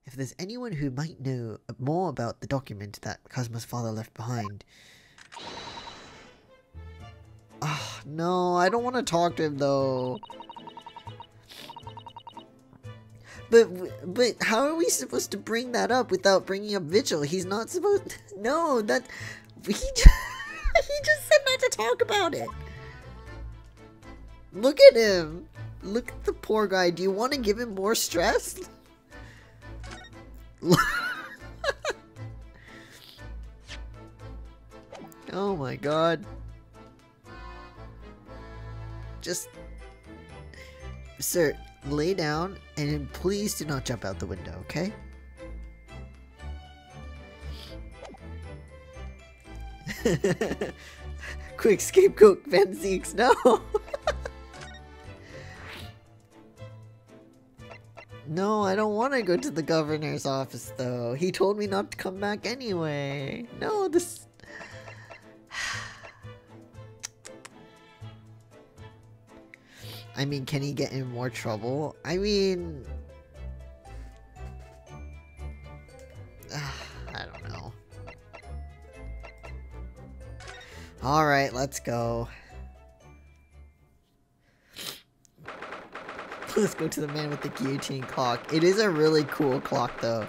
if there's anyone who might know more about the document that Kazuma's father left behind. Ah, no, I don't want to talk to him though. But how are we supposed to bring that up without bringing up Vigil? He's not supposed. No, that he just, he just said not to talk about it. Look at him. Look at the poor guy. Do you want to give him more stress? Oh my god. Just, sir, lay down and please do not jump out the window, okay? Quick scapegoat Van Zeeks, no! No, I don't want to go to the governor's office though. He told me not to come back anyway. No, this... I mean, can he get in more trouble? I mean... I don't know. Alright, let's go. Let's go to the man with the guillotine clock. It is a really cool clock, though.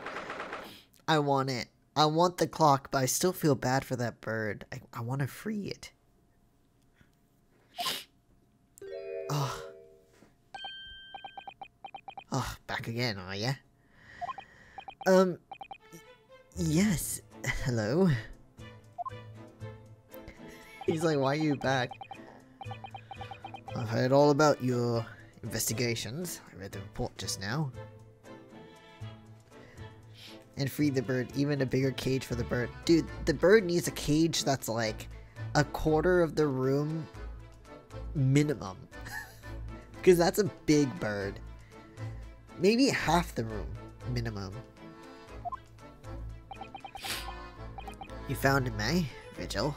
I want it. I want the clock, but I still feel bad for that bird. I want to free it. Oh. Oh, back again, are ya? Yes. Hello? He's like, why are you back? I've heard all about your investigations. I read the report just now. And free the bird. Even a bigger cage for the bird. Dude, the bird needs a cage that's like a quarter of the room minimum. Because that's a big bird. Maybe half the room minimum. You found him, eh, Vigil?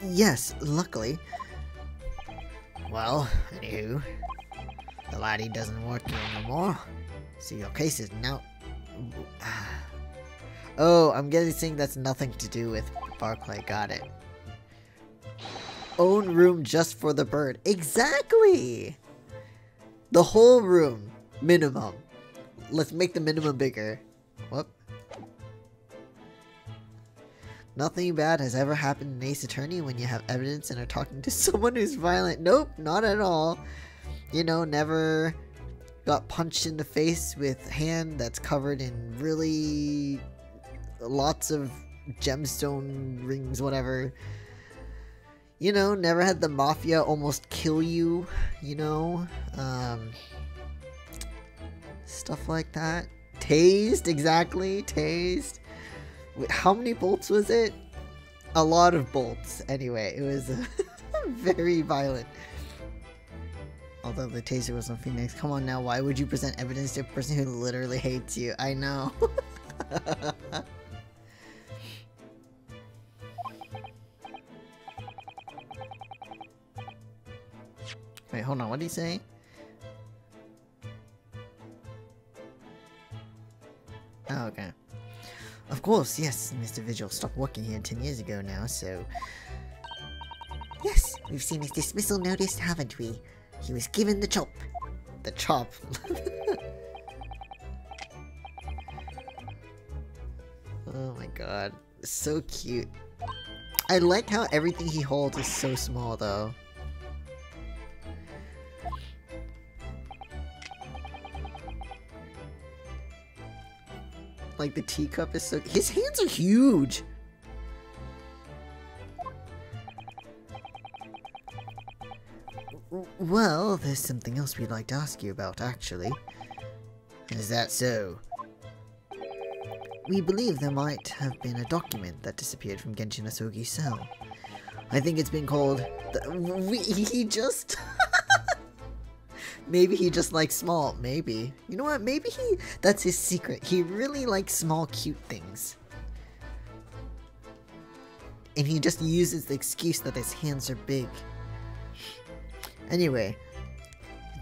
Yes, luckily. Well, anywho, the laddie doesn't work here no more, so your case is now... Oh, I'm guessing that's nothing to do with Barclay, got it. Own room just for the bird. Exactly! The whole room, minimum. Let's make the minimum bigger. Whoop. Nothing bad has ever happened in Ace Attorney when you have evidence and are talking to someone who's violent. Nope, not at all. You know, never got punched in the face with hand that's covered in really lots of gemstone rings, whatever. You know, never had the mafia almost kill you, you know? Stuff like that. Tased, exactly, tased. How many bolts was it? A lot of bolts. Anyway, it was very violent. Although the taser was on Phoenix. Come on now, why would you present evidence to a person who literally hates you? I know. Wait, hold on, what did he say? Oh, okay. Of course, yes, Mr. Vigil stopped working here 10 years ago now, so... Yes, we've seen his dismissal notice, haven't we? He was given the chop. The chop. Oh my god. So cute. I like how everything he holds is so small, though. Like, the teacup is so... His hands are huge! Well, there's something else we'd like to ask you about, actually. Is that so? We believe there might have been a document that disappeared from Genshin Asogi's cell. I think it's been called... He just... Maybe he just likes small. Maybe. You know what? Maybe he... That's his secret. He really likes small, cute things. And he just uses the excuse that his hands are big. Anyway.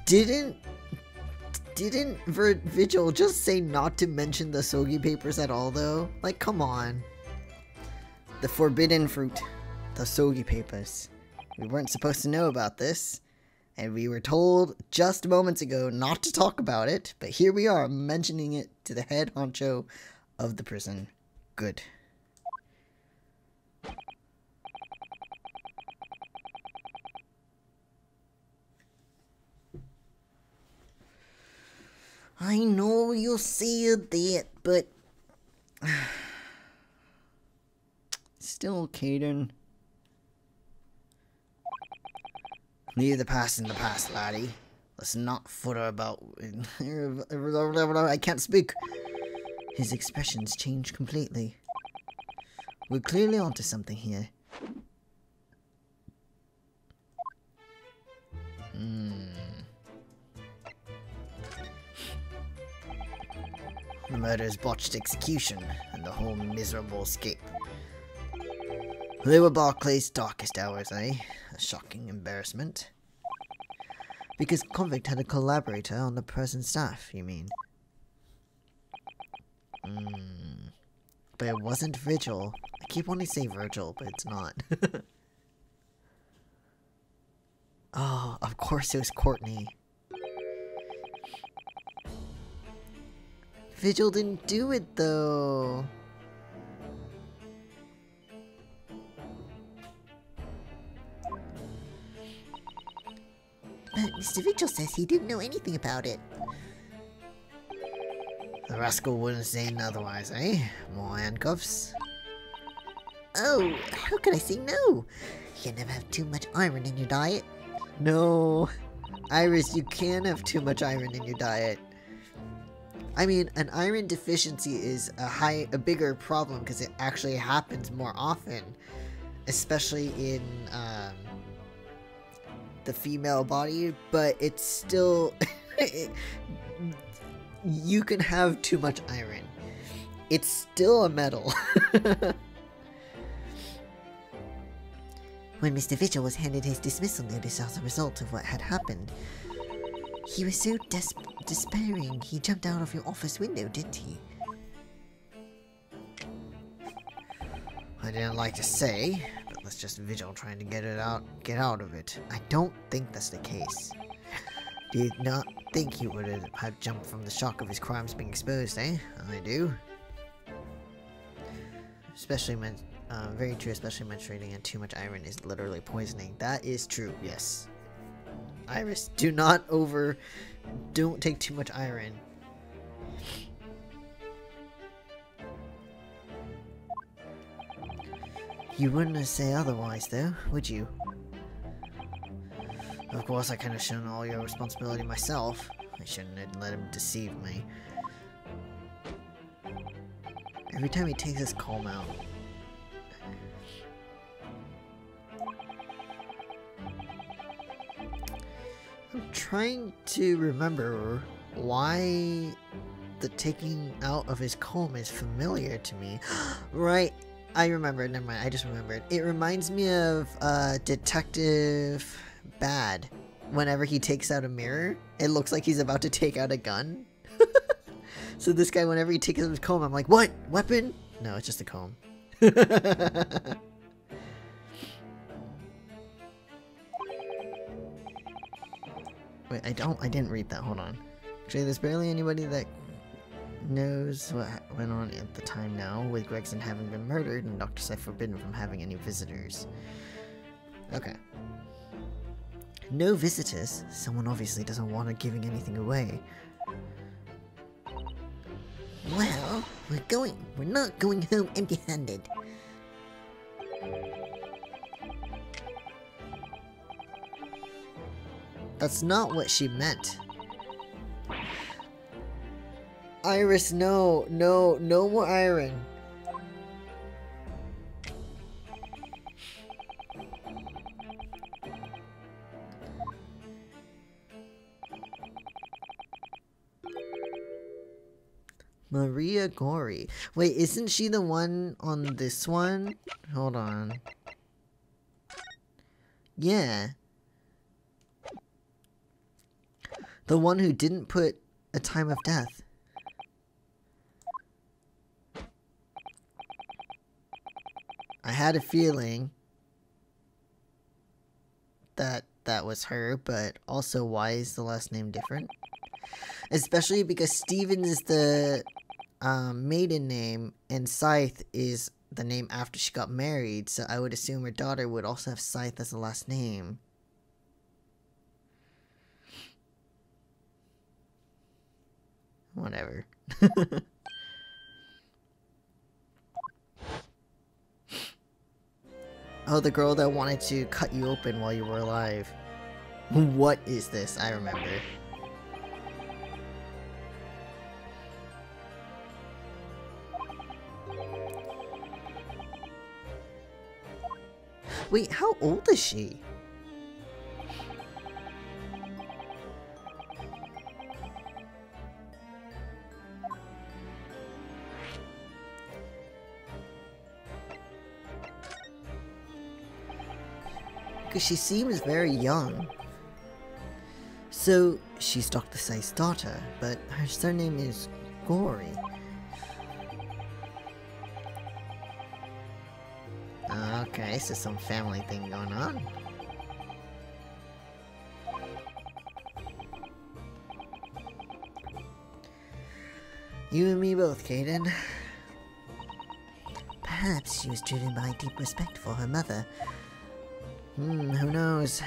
Did Didn't Vigil just say not to mention the Sogi papers at all, though? Like, come on. The forbidden fruit. The Sogi papers. We weren't supposed to know about this. And we were told just moments ago not to talk about it. But here we are, mentioning it to the head honcho of the prison. Good. I know you'll say that, but... Still, Caden. Leave the past in the past, laddie. Let's not futter about... I can't speak. His expressions changed completely. We're clearly onto something here. The murder's botched execution, and the whole miserable escape. They were Barclay's darkest hours, eh? A shocking embarrassment. Because Convict had a collaborator on the present staff, you mean? But it wasn't Vigil. I keep wanting to say Virgil, but it's not. Oh, of course it was Courtney. Vigil didn't do it, though. But Mr. Vigil says he didn't know anything about it. The rascal wouldn't say otherwise, eh? More handcuffs? Oh, how could I say no? You can never have too much iron in your diet. No. Iris, you can have too much iron in your diet. I mean, an iron deficiency is a bigger problem because it actually happens more often, especially in the female body, but it's still you can have too much iron. It's still a metal. When Mr. Vigil was handed his dismissal notice as a result of what had happened, he was so despairing, he jumped out of your office window, didn't he? I didn't like to say, but that's just Vigil trying to get out of it. I don't think that's the case. Do you not think he would have jumped from the shock of his crimes being exposed, eh? I do. Especially very true, especially menstruating and too much iron is literally poisoning. That is true, yes. Iris, don't take too much iron. You wouldn't say otherwise, though, would you? Of course, I kind of shown all your responsibility myself. I shouldn't have let him deceive me. Every time he takes his calm out. I'm trying to remember why the taking out of his comb is familiar to me. Right, I remember. Never mind, I just remembered. It reminds me of Detective Bad. Whenever he takes out a mirror, it looks like he's about to take out a gun. So this guy, whenever he takes out his comb, I'm like, what? Weapon? No, it's just a comb. Wait, I didn't read that. Hold on. Actually, there's barely anybody that knows what went on at the time now, with Gregson having been murdered and Dr. Seth forbidden from having any visitors. Okay. No visitors? Someone obviously doesn't want her giving anything away. Well, we're not going home empty-handed. That's not what she meant. Iris, no more iron. Maria Gori. Wait, isn't she the one on this one? Hold on. Yeah. The one who didn't put a time of death? I had a feeling that that was her, but also why is the last name different? Especially because Stevens is the maiden name and Scythe is the name after she got married, so I would assume her daughter would also have Scythe as the last name. Whatever. Oh, the girl that wanted to cut you open while you were alive. What is this? I remember. Wait, how old is she? Because she seems very young. So, she's Dr. Say's daughter, but her surname is Gory. Okay, so some family thing going on. You and me both, Kaden. Perhaps she was driven by deep respect for her mother. Who knows?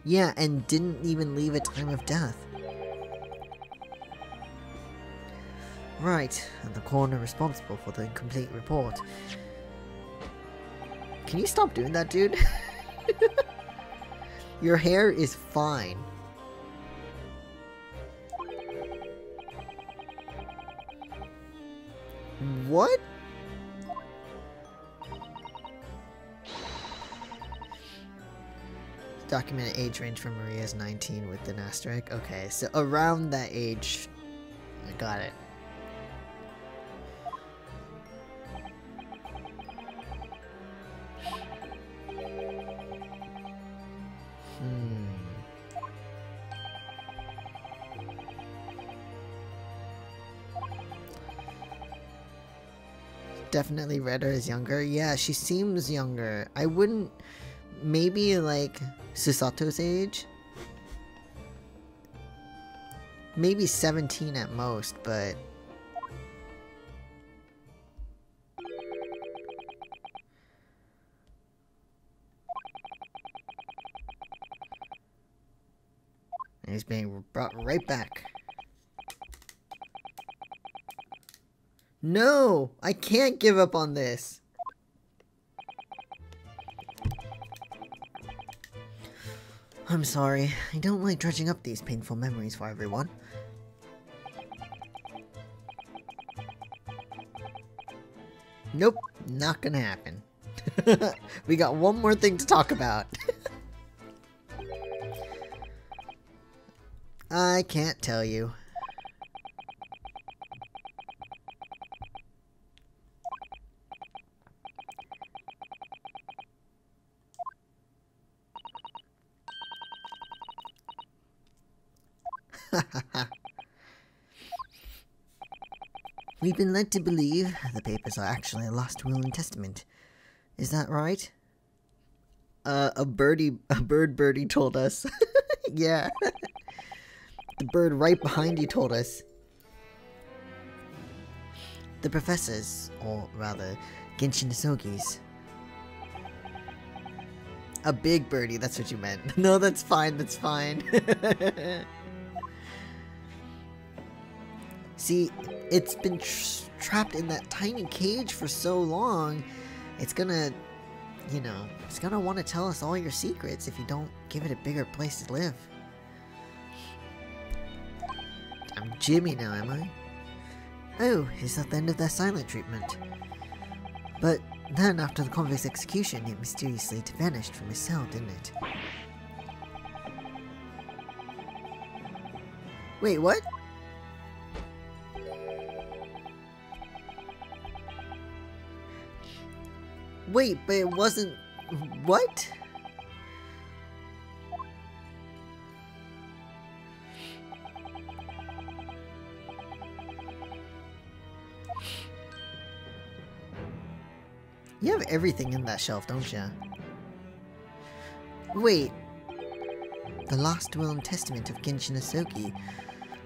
Yeah, and didn't even leave a time of death. Right, and the coroner responsible for the incomplete report. Can you stop doing that, dude? Your hair is fine. What? Documented age range for Maria is 19 with an asterisk. Okay, so around that age. I got it. Definitely read her as younger. Yeah, she seems younger. I wouldn't... Maybe like Susato's age? Maybe 17 at most, but... He's being brought right back. No! I can't give up on this! I'm sorry. I don't like dredging up these painful memories for everyone. Nope, not gonna happen. We got one more thing to talk about. I can't tell you. We've been led to believe the papers are actually a lost will and testament. Is that right? A bird birdie told us. Yeah. The bird right behind you told us. The professors, or rather, Genshin Isogi's. A big birdie, that's what you meant. No, that's fine, that's fine. See, it's been trapped in that tiny cage for so long, it's gonna, you know, it's gonna want to tell us all your secrets if you don't give it a bigger place to live. I'm Jimmy now, am I? Oh, is that the end of their silent treatment? But then, after the convict's execution, it mysteriously vanished from his cell, didn't it? Wait, what? Wait, but it wasn't... What? You have everything in that shelf, don't you? Wait. The Last Will and Testament of Genshin Asogi,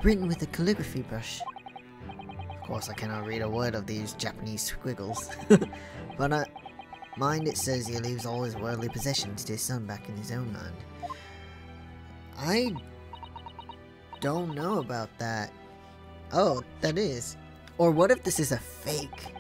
written with a calligraphy brush. Of course, I cannot read a word of these Japanese squiggles. But mind it says he leaves all his worldly possessions to his son back in his own land. I don't know about that. Oh, that is. Or what if this is a fake?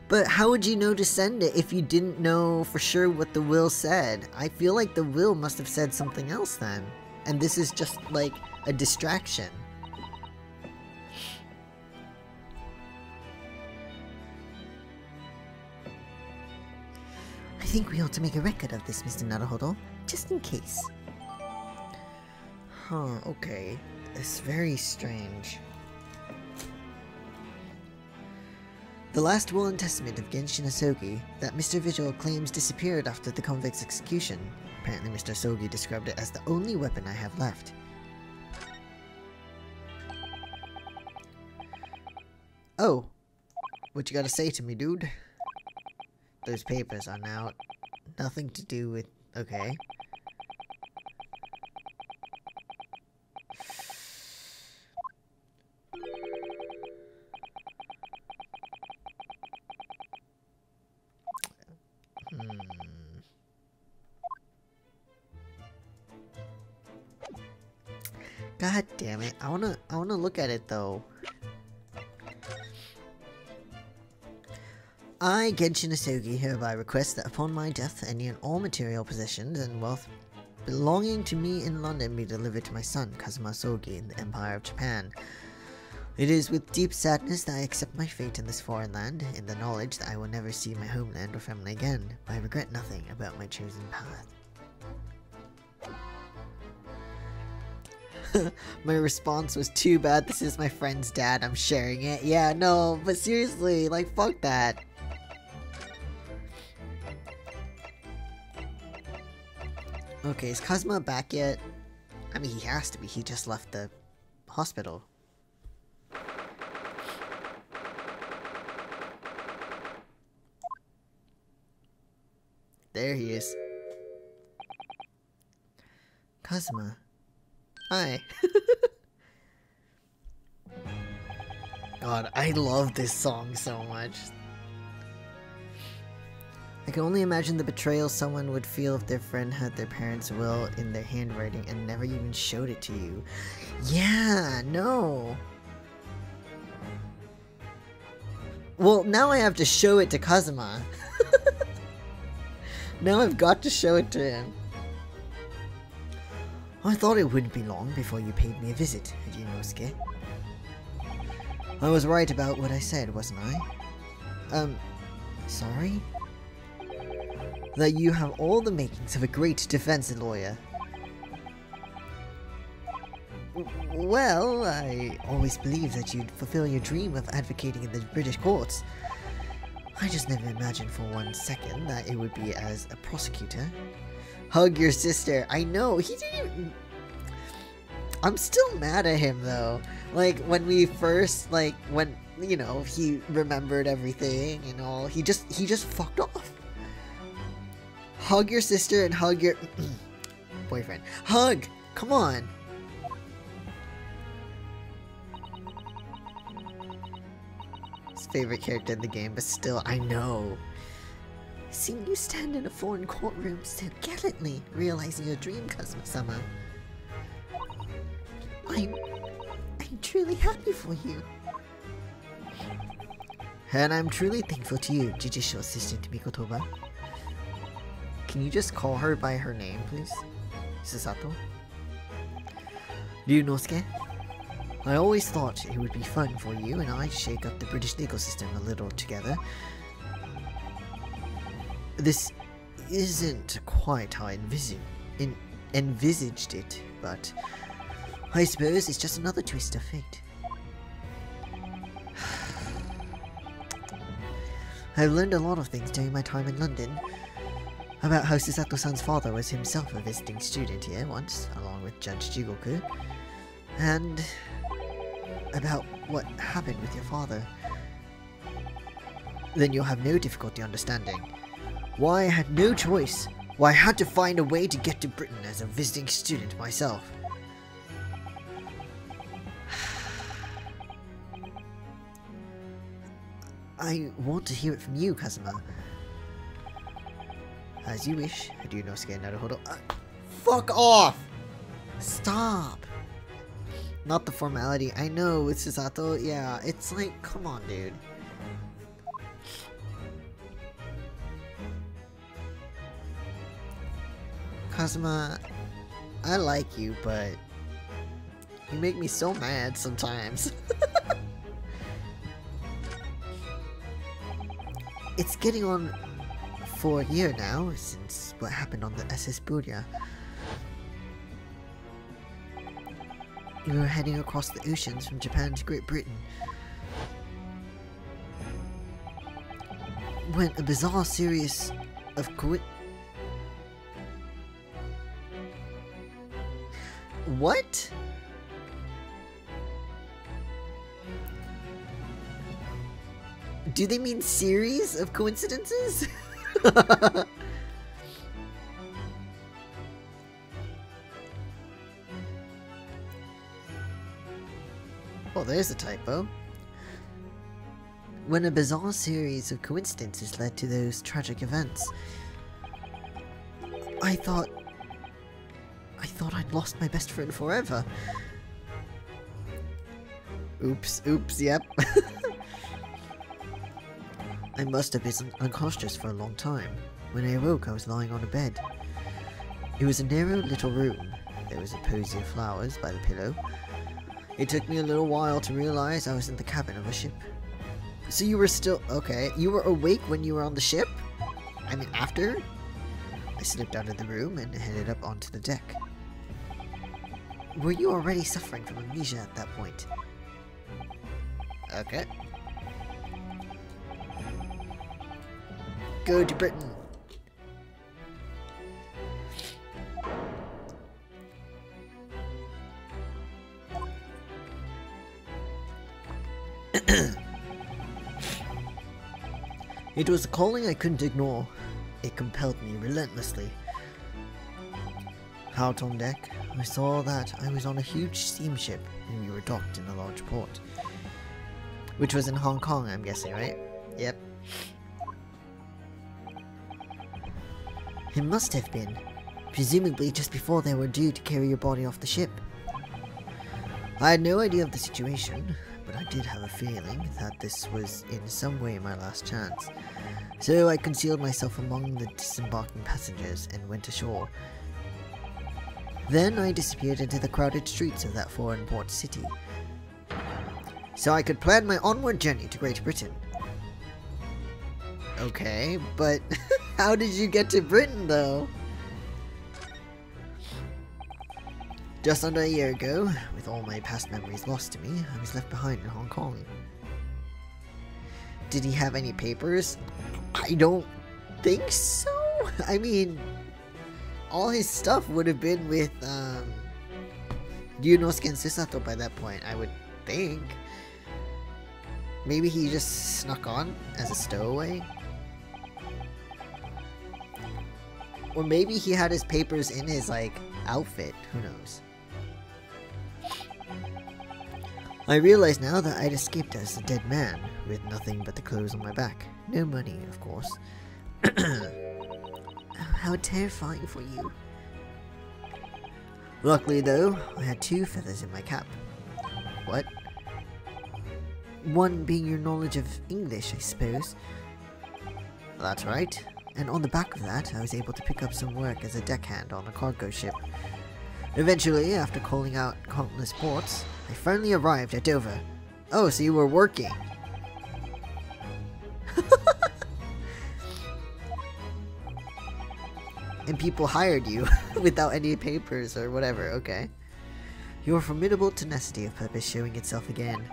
But how would you know to send it if you didn't know for sure what the will said? I feel like the will must have said something else then. And this is just like a distraction. I think we ought to make a record of this, Mr. Naruhodo, just in case. Huh, okay. It's very strange. The Last Will and Testament of Genshin Asogi that Mr. Vigil claims disappeared after the convict's execution. Apparently Mr. Asogi described it as the only weapon I have left. Oh, what you gotta say to me, dude? Those papers are now nothing to do with... okay. God damn it. I wanna look at it though. I, Genshin Asogi, hereby request that upon my death, any and all material possessions and wealth belonging to me in London be delivered to my son, Kazuma Asogi, in the Empire of Japan. It is with deep sadness that I accept my fate in this foreign land, in the knowledge that I will never see my homeland or family again, but I regret nothing about my chosen path. My response was, too bad this is my friend's dad, I'm sharing it. Yeah, no, but seriously, like, fuck that. Okay, is Kazuma back yet? I mean, he has to be, he just left the hospital. There he is. Kazuma. Hi. God, I love this song so much. I can only imagine the betrayal someone would feel if their friend had their parents' will in their handwriting and never even showed it to you. Yeah, no. Well, now I have to show it to Kazuma. Now I've got to show it to him. I thought it wouldn't be long before you paid me a visit, Ryunosuke. I was right about what I said, wasn't I? Sorry? That you have all the makings of a great defense lawyer. Well, I always believed that you'd fulfill your dream of advocating in the British courts. I just never imagined for 1 second that it would be as a prosecutor. Hug your sister. I know, he didn't even... I'm still mad at him though. Like, when we first, like, when, you know, he remembered everything and all, he just fucked off. Hug your sister and hug your... boyfriend. Hug! Come on! His favorite character in the game, but still, I know. Seeing you stand in a foreign courtroom so gallantly, realizing your dream, Kazuma-sama. I'm truly happy for you. And I'm truly thankful to you, Judicial Assistant Mikotoba. Can you just call her by her name, please? Susato? Ryunosuke? I always thought it would be fun for you and I to shake up the British legal system a little together. This isn't quite how I envisaged it, but I suppose it's just another twist of fate. I've learned a lot of things during my time in London. About how Susato-san's father was himself a visiting student here once, along with Judge Jigoku. And about what happened with your father. Then you'll have no difficulty understanding why I had no choice, why I had to find a way to get to Britain as a visiting student myself. I want to hear it from you, Kazuma. As you wish. Ryunosuke Naruhodo. Fuck off! Stop! Not the formality. I know, with Susato, yeah, it's like, come on, dude. Kazuma, I like you, but you make me so mad sometimes. It's getting on for a year now, since what happened on the SS Burya. You were heading across the oceans from Japan to Great Britain when a bizarre series of What? Do they mean series of coincidences? Oh, there's a typo. When a bizarre series of coincidences led to those tragic events, I thought I'd lost my best friend forever. Oops, yep. I must have been unconscious for a long time. When I awoke, I was lying on a bed. It was a narrow little room. There was a posy of flowers by the pillow. It took me a little while to realize I was in the cabin of a ship. So you were still... okay, you were awake when you were on the ship? I mean, after? I slipped out of the room and headed up onto the deck. Were you already suffering from amnesia at that point? Okay. Go to Britain. It was a calling I couldn't ignore. It compelled me relentlessly. Out on deck, I saw that I was on a huge steamship and we were docked in a large port. Which was in Hong Kong, I'm guessing, right? Yep. It must have been. Presumably just before they were due to carry your body off the ship. I had no idea of the situation, but I did have a feeling that this was in some way my last chance. So I concealed myself among the disembarking passengers and went ashore. Then I disappeared into the crowded streets of that foreign port city, so I could plan my onward journey to Great Britain. Okay, but how did you get to Britain though? Just under a year ago, with all my past memories lost to me, I was left behind in Hong Kong. Did he have any papers? I don't think so. I mean, all his stuff would have been with Ryunosuke and Susato by that point, I would think. Maybe he just snuck on as a stowaway? Or maybe he had his papers in his, like, outfit. Who knows? I realize now that I'd escaped as a dead man, with nothing but the clothes on my back. No money, of course. How terrifying for you. Luckily though, I had two feathers in my cap. What? One being your knowledge of English, I suppose. That's right. And on the back of that, I was able to pick up some work as a deckhand on a cargo ship. Eventually, after calling out countless ports, I finally arrived at Dover. Oh, so you were working. and people hired you without any papers or whatever, okay. Your formidable tenacity of purpose showing itself again.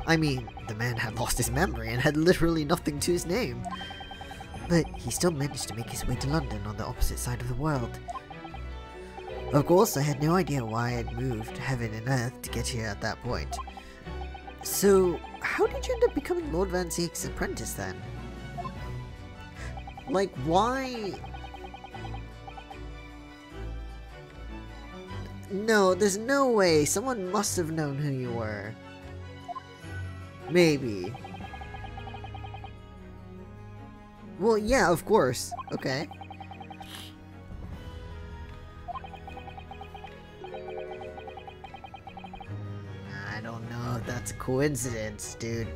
I mean, the man had lost his memory and had literally nothing to his name. But he still managed to make his way to London on the opposite side of the world. Of course, I had no idea why I'd moved heaven and earth to get here at that point. So, how did you end up becoming Lord Van Ziek's apprentice then? Like, why? No, there's no way. Someone must have known who you were. Maybe. Well, yeah, of course. Okay. I don't know if that's a coincidence, dude.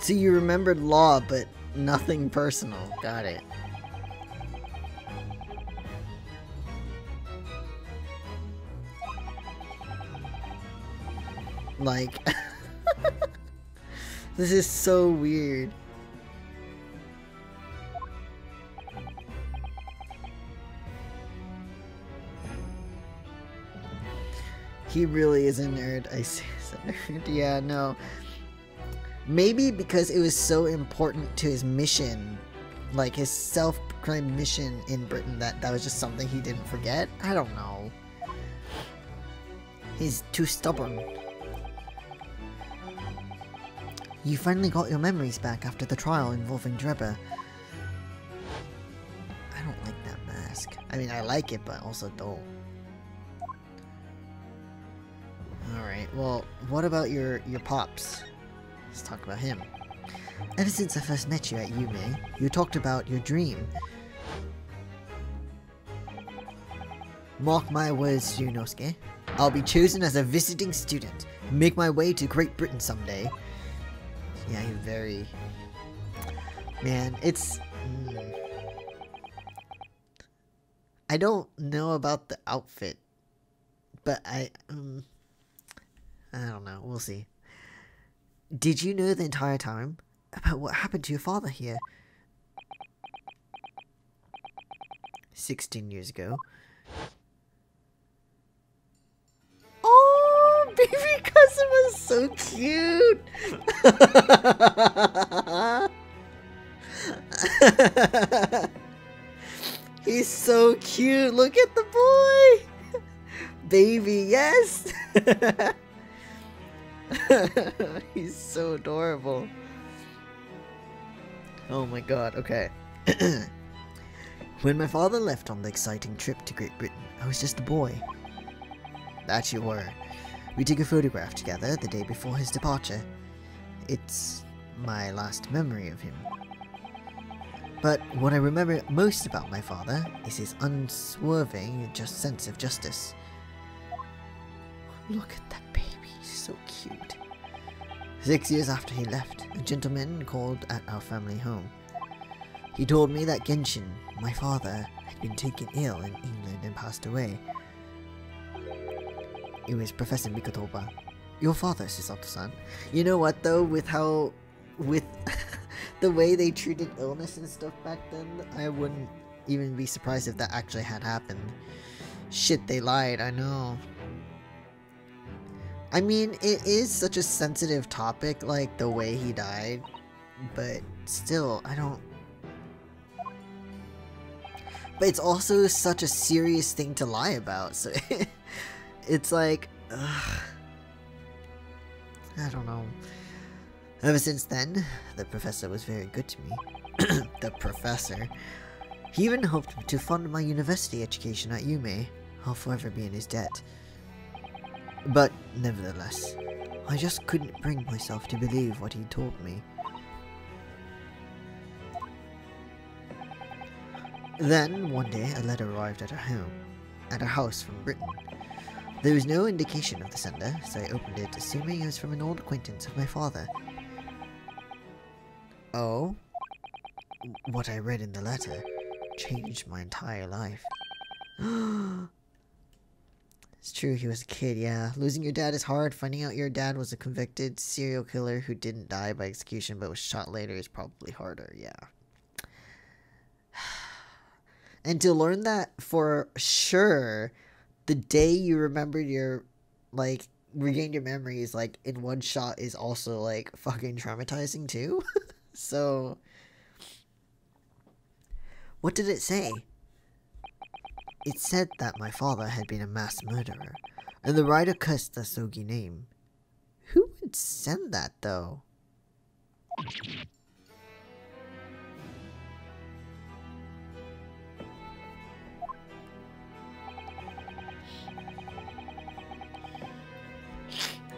So you remembered law, but nothing personal. Got it. Like, this is so weird. He really is a nerd. I say he's a nerd. Yeah, no. Maybe because it was so important to his mission, like his self-proclaimed mission in Britain, that was just something he didn't forget. I don't know. He's too stubborn. You finally got your memories back after the trial involving Drebber. I don't like that mask. I mean, I like it, but also don't. Alright, well, what about your pops? Let's talk about him. Ever since I first met you at Yume, you talked about your dream. Mark my words, Yunosuke. I'll be chosen as a visiting student, make my way to Great Britain someday. Yeah, he's very... Man, it's... I don't know about the outfit, but I don't know, we'll see. Did you know the entire time about what happened to your father here? 16 years ago. Oh, baby cousin was so cute! He's so cute! Look at the boy! Baby, yes! He's so adorable. Oh my god, okay. When my father left on the exciting trip to Great Britain, I was just a boy. That you were. We took a photograph together the day before his departure. It's my last memory of him. But what I remember most about my father is his unswerving sense of justice. Look at that baby. So cute. 6 years after he left, a gentleman called at our family home. He told me that Genshin, my father, had been taken ill in England and passed away. It was Professor Mikotoba. Your father, Susato-san. You know what though, with the way they treated illness and stuff back then, I wouldn't even be surprised if that actually had happened. Shit, they lied, I know. I mean, it is such a sensitive topic, like the way he died, but still, I don't... But it's also such a serious thing to lie about, so it's like, ugh. I don't know. Ever since then, the professor was very good to me. The professor. He even hoped to fund my university education at Yume. I'll forever be in his debt. But, nevertheless, I just couldn't bring myself to believe what he told me. Then, one day, a letter arrived at our house from Britain. There was no indication of the sender, so I opened it, assuming it was from an old acquaintance of my father. Oh? What I read in the letter changed my entire life. It's true, he was a kid, yeah. Losing your dad is hard. Finding out your dad was a convicted serial killer who didn't die by execution but was shot later is probably harder, yeah. And to learn that for sure, the day you remembered your, like, regained your memories, like, in one shot is also, like, fucking traumatizing too. So, what did it say? It said that my father had been a mass murderer, and the writer cursed the Sogi name. Who would send that, though?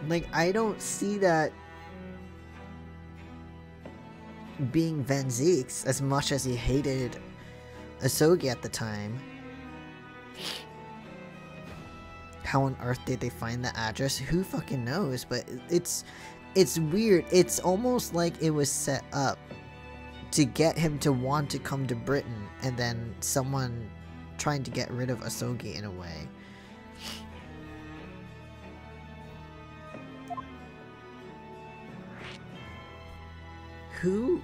Like, I don't see that being Van Zieks, as much as he hated Asogi at the time. How on earth did they find the address? Who fucking knows? But it's weird. It's almost like it was set up to get him to want to come to Britain, and then someone trying to get rid of Asogi in a way. Who?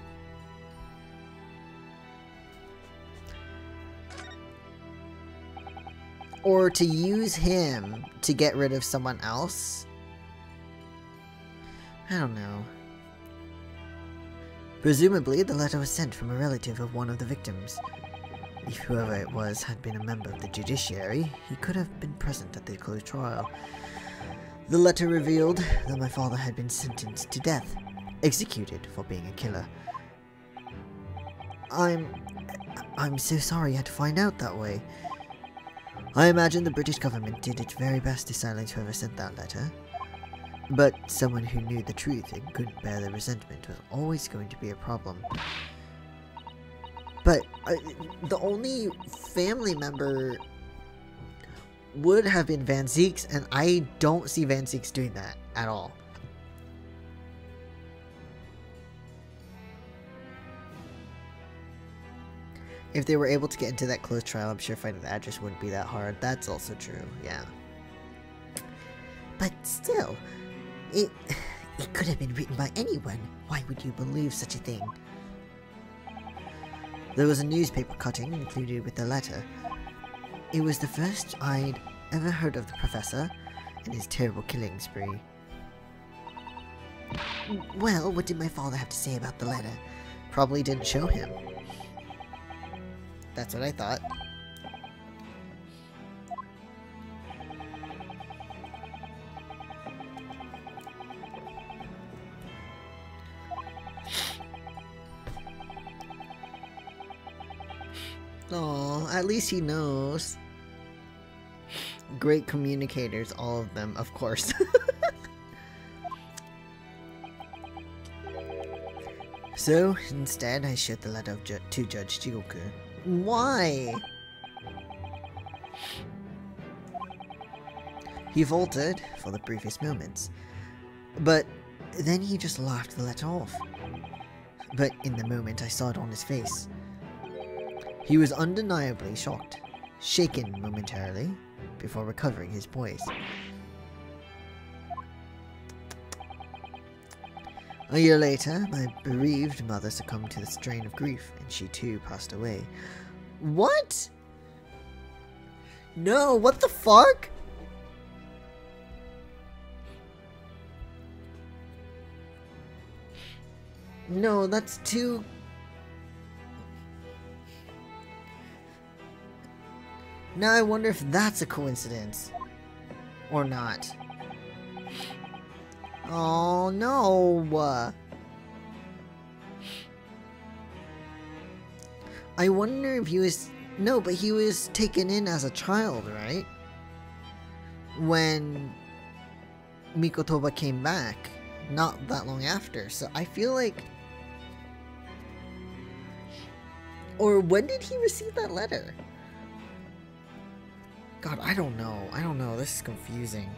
Or to use him to get rid of someone else? I don't know. Presumably, the letter was sent from a relative of one of the victims. If whoever it was had been a member of the judiciary, he could have been present at the closed trial. The letter revealed that my father had been sentenced to death, executed for being a killer. I'm so sorry you had to find out that way. I imagine the British government did its very best to silence whoever sent that letter. But someone who knew the truth and couldn't bear the resentment was always going to be a problem. But the only family member would have been Van Zieks, and I don't see Van Zieks doing that at all. If they were able to get into that closed trial, I'm sure finding the address wouldn't be that hard. That's also true, yeah. But still, it could have been written by anyone. Why would you believe such a thing? There was a newspaper cutting included with the letter. It was the first I'd ever heard of the professor and his terrible killing spree. Well, what did my father have to say about the letter? Probably didn't show him. That's what I thought. Oh, at least he knows. Great communicators, all of them, of course. So, instead, I showed the letter to Judge Jigoku. Why? He faltered for the briefest moments, but then he just laughed the letter off. But in the moment I saw it on his face. He was undeniably shocked, shaken momentarily, before recovering his poise. A year later, my bereaved mother succumbed to the strain of grief, and she too passed away. What? No, what the fuck? No, that's too... Now I wonder if that's a coincidence. Or not. Oh, no. I wonder if he was... No, but he was taken in as a child, right? When Mikotoba came back. Not that long after. So I feel like... Or when did he receive that letter? God, I don't know. I don't know. This is confusing.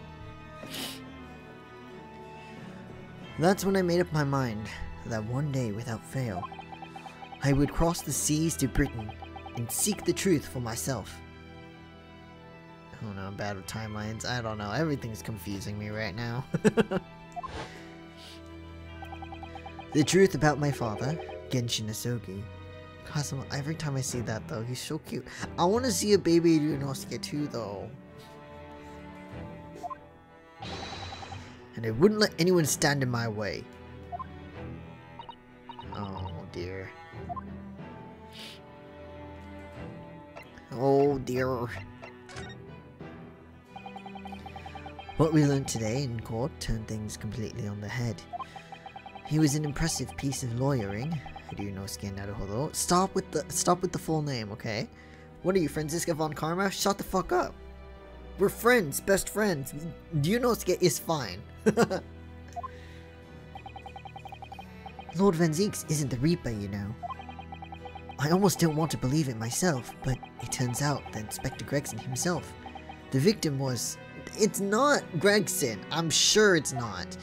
That's when I made up my mind that one day, without fail, I would cross the seas to Britain and seek the truth for myself. Oh no, I'm bad with timelines. I don't know. Everything's confusing me right now. The truth about my father, Genshin Asogi. Kazuma, every time I see that though, he's so cute. I want to see a baby Ryunosuke too though. And I wouldn't let anyone stand in my way. Oh dear. Oh dear. What we learned today in court turned things completely on the head. He was an impressive piece of lawyering. Ryunosuke Naruhodo. Stop with the full name, okay? What are you, Franziska von Karma? Shut the fuck up. We're friends, best friends. Ryunosuke is fine. Lord Van Zieks isn't the Reaper, you know. I almost don't want to believe it myself, but it turns out that Inspector Gregson himself. The victim was... It's not Gregson. I'm sure it's not.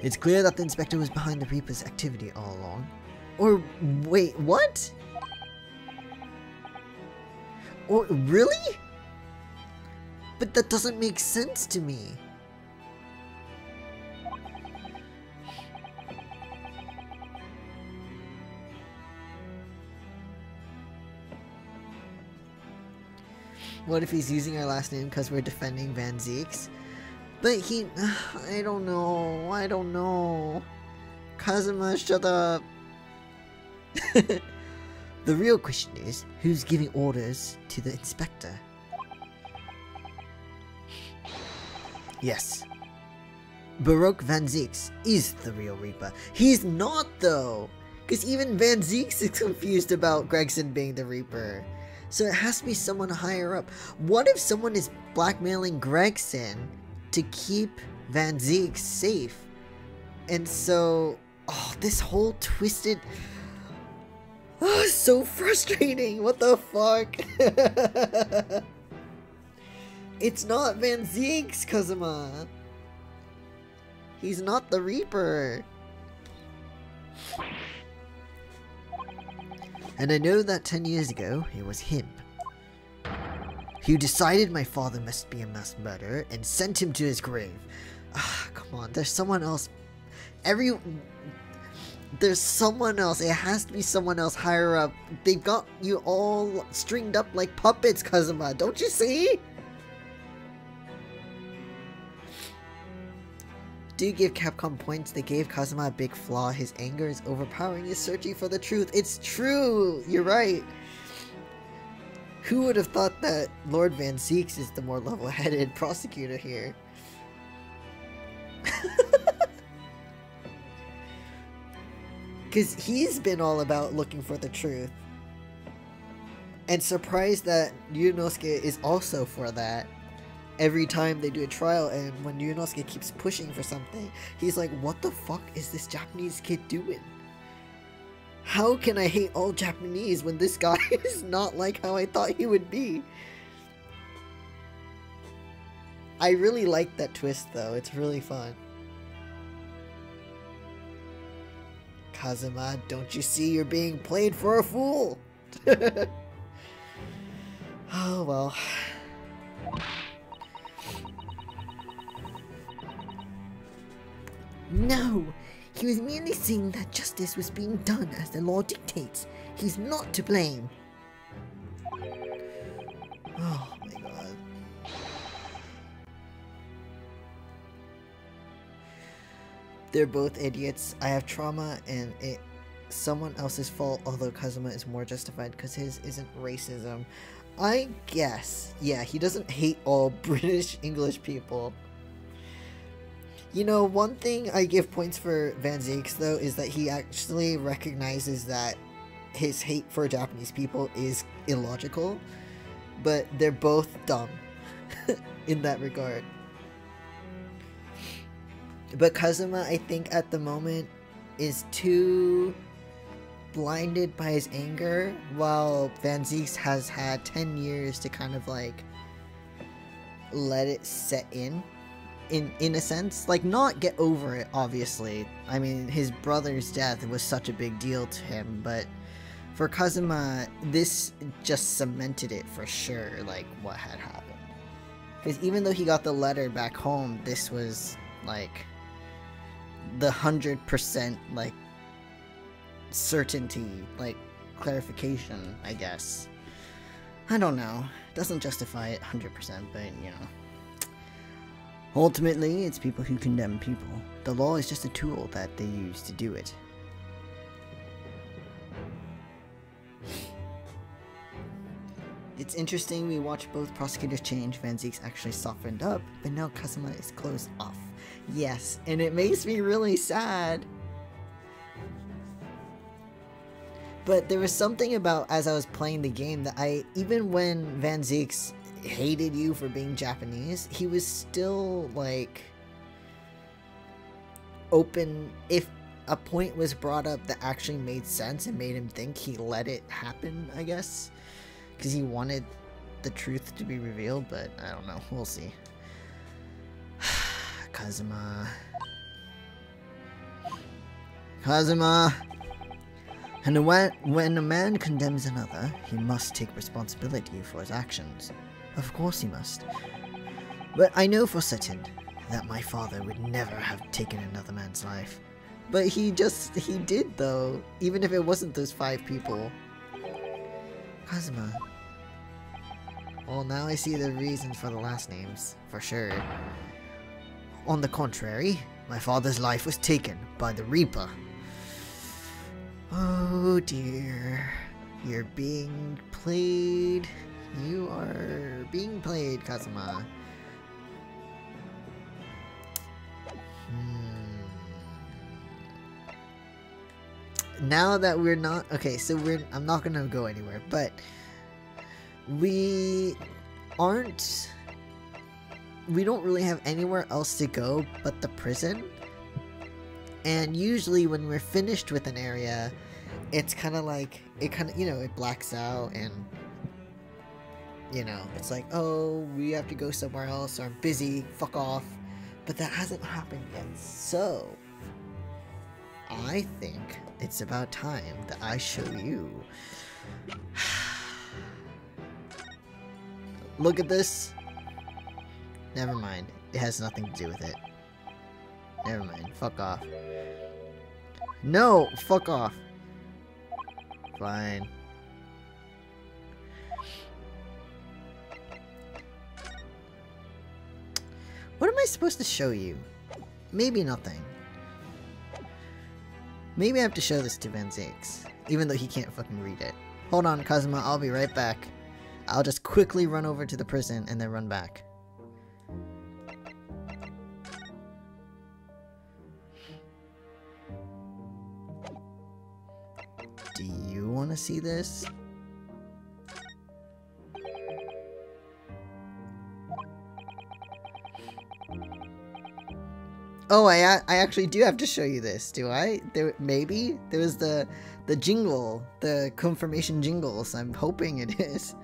It's clear that the Inspector was behind the Reaper's activity all along. Or, wait, what? Or, really? But that doesn't make sense to me. What if he's using our last name because we're defending Van Zieks? But he... I don't know. Kazuma, shut up. The real question is, who's giving orders to the Inspector? Yes. Baroque Van Zieks is the real Reaper. He's not though! Because even Van Zieks is confused about Gregson being the Reaper. So it has to be someone higher up. What if someone is blackmailing Gregson to keep Van Zieks safe? And so... Oh, this whole twisted... Oh, so frustrating! What the fuck? It's not Van Zieks, Kazuma! He's not the Reaper! And I know that 10 years ago, it was him who decided my father must be a mass murderer and sent him to his grave. Ah, come on, there's someone else. There's someone else. It has to be someone else higher up. They've got you all stringed up like puppets, Kazuma. Don't you see? Do give Capcom points. They gave Kazuma a big flaw. His anger is overpowering. He's searching for the truth. It's true. You're right. Who would have thought that Lord Van Zieks is the more level-headed prosecutor here? Because he's been all about looking for the truth. And surprised that Ryunosuke is also for that. Every time they do a trial, and when Ryunosuke keeps pushing for something, he's like, what the fuck is this Japanese kid doing? How can I hate all Japanese when this guy is not like how I thought he would be? I really like that twist though, it's really fun. Kazuma, don't you see you're being played for a fool? Oh well. No! He was merely saying that justice was being done as the law dictates. He's not to blame. Oh my god. They're both idiots. I have trauma and it's someone else's fault, although Kazuma is more justified because his isn't racism. I guess. Yeah, he doesn't hate all British English people. You know, one thing I give points for Van Zieks though is that he actually recognizes that his hate for Japanese people is illogical, but they're both dumb in that regard. But Kazuma, I think at the moment, is too blinded by his anger, while Van Zieks has had 10 years to kind of like let it set in a sense, like not get over it, obviously. I mean, his brother's death was such a big deal to him, but for Kazuma, this just cemented it for sure, like what had happened. Because even though he got the letter back home, this was, like, the 100%, like, certainty, like, clarification, I guess. I don't know. Doesn't justify it 100%, but, you know. Ultimately, it's people who condemn people. The law is just a tool that they use to do it. It's interesting, we watch both prosecutors change. Van Ziek's actually softened up, but now Kazuma is closed off. Yes, and it makes me really sad. But there was something about, as I was playing the game, that even when Van Ziek's hated you for being Japanese, he was still, like, open. If a point was brought up that actually made sense and made him think, he let it happen, I guess. Because he wanted the truth to be revealed, but I don't know. We'll see. Kazuma. Kazuma! And when a man condemns another, he must take responsibility for his actions. Of course he must. But I know for certain that my father would never have taken another man's life. But he did though, even if it wasn't those 5 people. Kazuma. Well, now I see the reasons for the last names, for sure. On the contrary, my father's life was taken by the Reaper. Oh dear. You're being played. You are being played, Kazuma. Now that we're not... Okay, so I'm not gonna go anywhere, but... We don't really have anywhere else to go but the prison. And usually when we're finished with an area, it's kind of like, you know, it blacks out and, you know, it's like, oh, we have to go somewhere else, or I'm busy, fuck off. But that hasn't happened yet, so I think it's about time that I show you. Look at this. Never mind. It has nothing to do with it. Never mind. Fuck off. No! Fuck off. Fine. What am I supposed to show you? Maybe nothing. Maybe I have to show this to Van Zieks, even though he can't fucking read it. Hold on, Kazuma. I'll be right back. I'll just quickly run over to the prison and then run back. Do you want to see this? Oh, I actually do have to show you this, do I? Maybe? There was the jingle, the confirmation jingles. I'm hoping it is.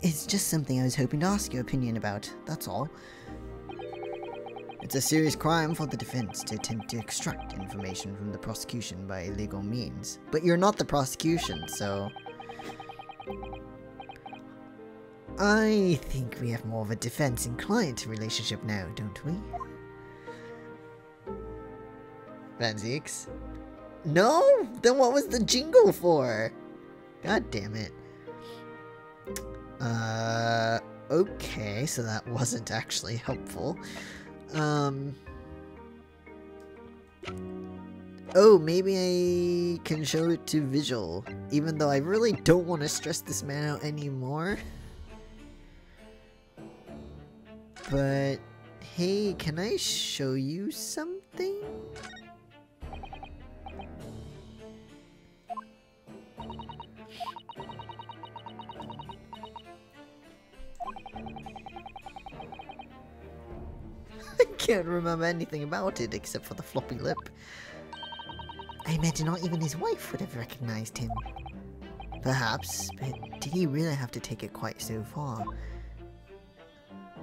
It's just something I was hoping to ask your opinion about, that's all. It's a serious crime for the defense to attempt to extract information from the prosecution by illegal means. But you're not the prosecution, so... I think we have more of a defense and client relationship now, don't we? Van Zieks? No? Then what was the jingle for? God damn it. Okay, so that wasn't actually helpful. Oh, maybe I can show it to visual, even though I really don't want to stress this man out anymore. But, hey, can I show you something? I can't remember anything about it except for the floppy lip. I imagine not even his wife would have recognized him. Perhaps, but did he really have to take it quite so far?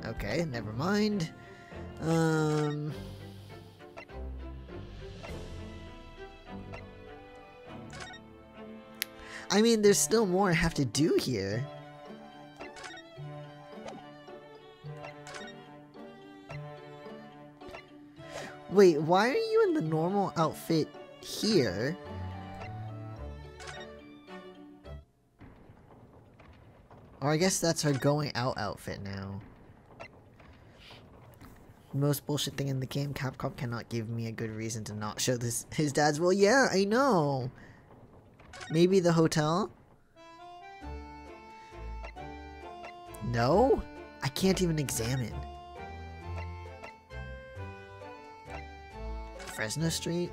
Okay, never mind. I mean, there's still more I have to do here. Wait, why are you in the normal outfit here? Or I guess that's her going out outfit now. Most bullshit thing in the game, Capcom cannot give me a good reason to not show this his dad's will. Yeah, I know. Maybe the hotel? No? I can't even examine. Fresno Street?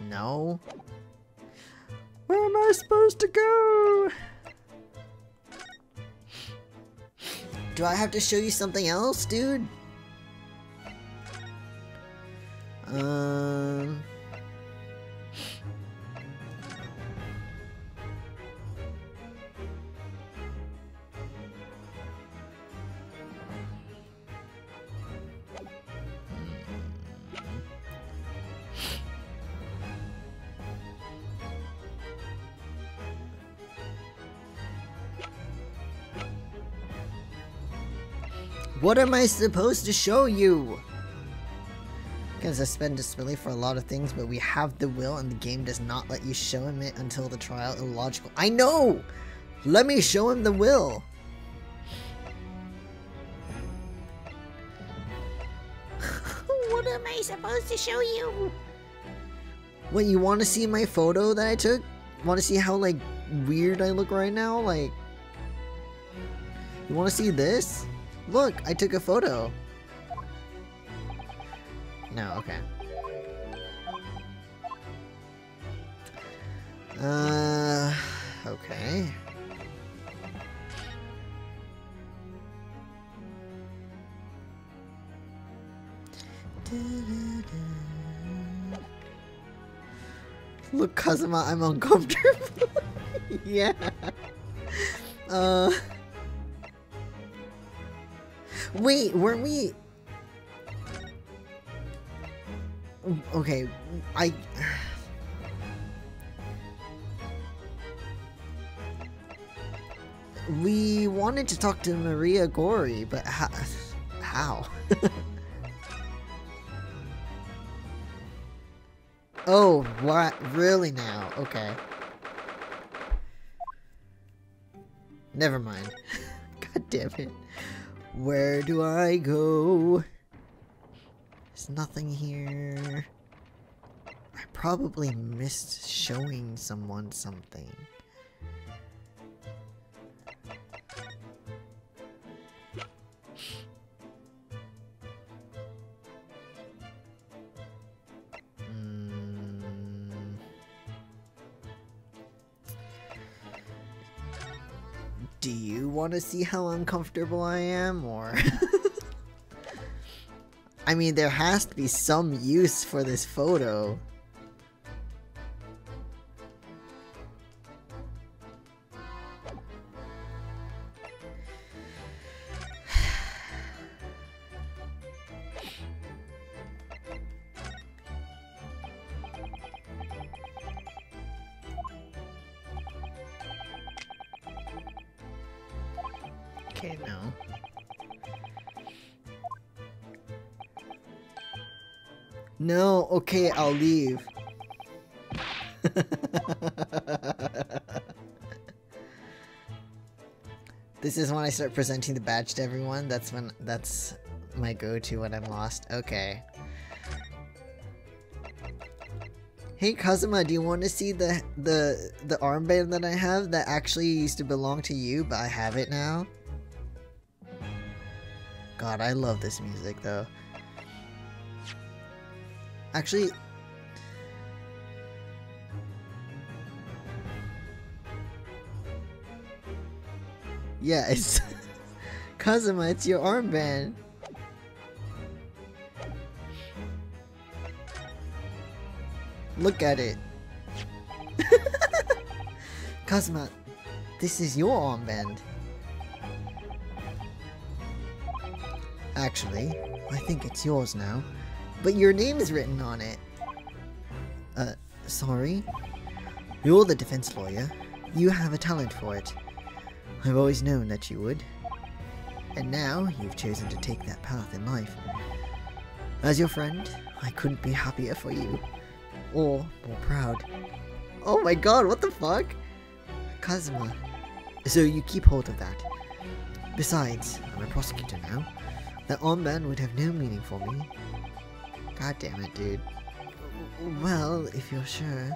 No? Where am I supposed to go? Do I have to show you something else, dude? What am I supposed to show you? Can suspend disbelief for a lot of things, but we have the will and the game does not let you show him it until the trial. Illogical. I know! Let me show him the will! What am I supposed to show you? What, you want to see my photo that I took? Want to see how, like, weird I look right now? Like, you want to see this? Look, I took a photo. No, okay. Okay. Look, Kazuma, I'm uncomfortable. Yeah. Wait, weren't we... Okay, we wanted to talk to Maria Gori, but how? Oh, what? Really now? Okay. Never mind. God damn it. Where do I go? There's nothing here. I probably missed showing someone something. Do you want to see how uncomfortable I am, or... I mean, there has to be some use for this photo. Okay, no. No, okay, I'll leave. This is when I start presenting the badge to everyone. That's my go-to when I'm lost. Okay. Hey Kazuma, do you want to see the armband that I have that actually used to belong to you, but I have it now? God, I love this music though. Actually, yeah, it's Kazuma, it's your armband. Look at it. Kazuma, this is your armband. Actually, I think it's yours now. But your name is written on it. Sorry? You're the defense lawyer. You have a talent for it. I've always known that you would. And now you've chosen to take that path in life. As your friend, I couldn't be happier for you. Or more proud. Oh my god, what the fuck? Kazuma. So you keep hold of that. Besides, I'm a prosecutor now. That armband would have no meaning for me. God damn it, dude. Well, if you're sure.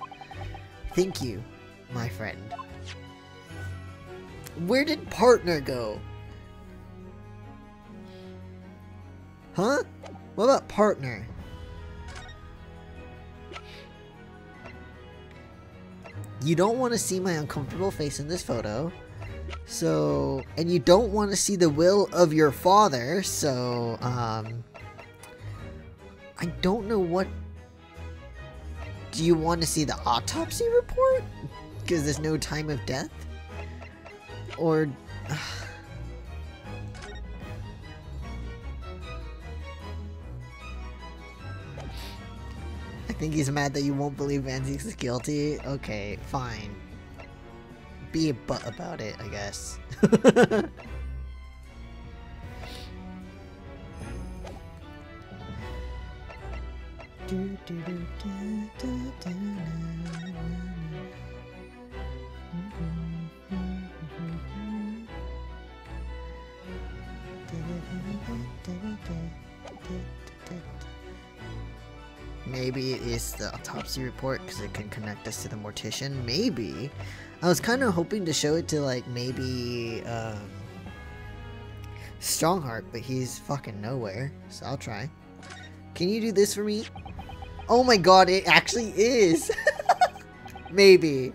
Thank you, my friend. Where did partner go? Huh? What about partner? You don't want to see my uncomfortable face in this photo. So, and you don't want to see the will of your father, so, I don't know what... Do you want to see the autopsy report? Because there's no time of death? Or... I think he's mad that you won't believe Vanzi's is guilty. Okay, fine. Be a butt about it, I guess. Maybe it is the autopsy report because it can connect us to the mortician. Maybe. I was kind of hoping to show it to, like, maybe Strongheart, but he's fucking nowhere, so I'll try. Can you do this for me? Oh my god, it actually is! Maybe.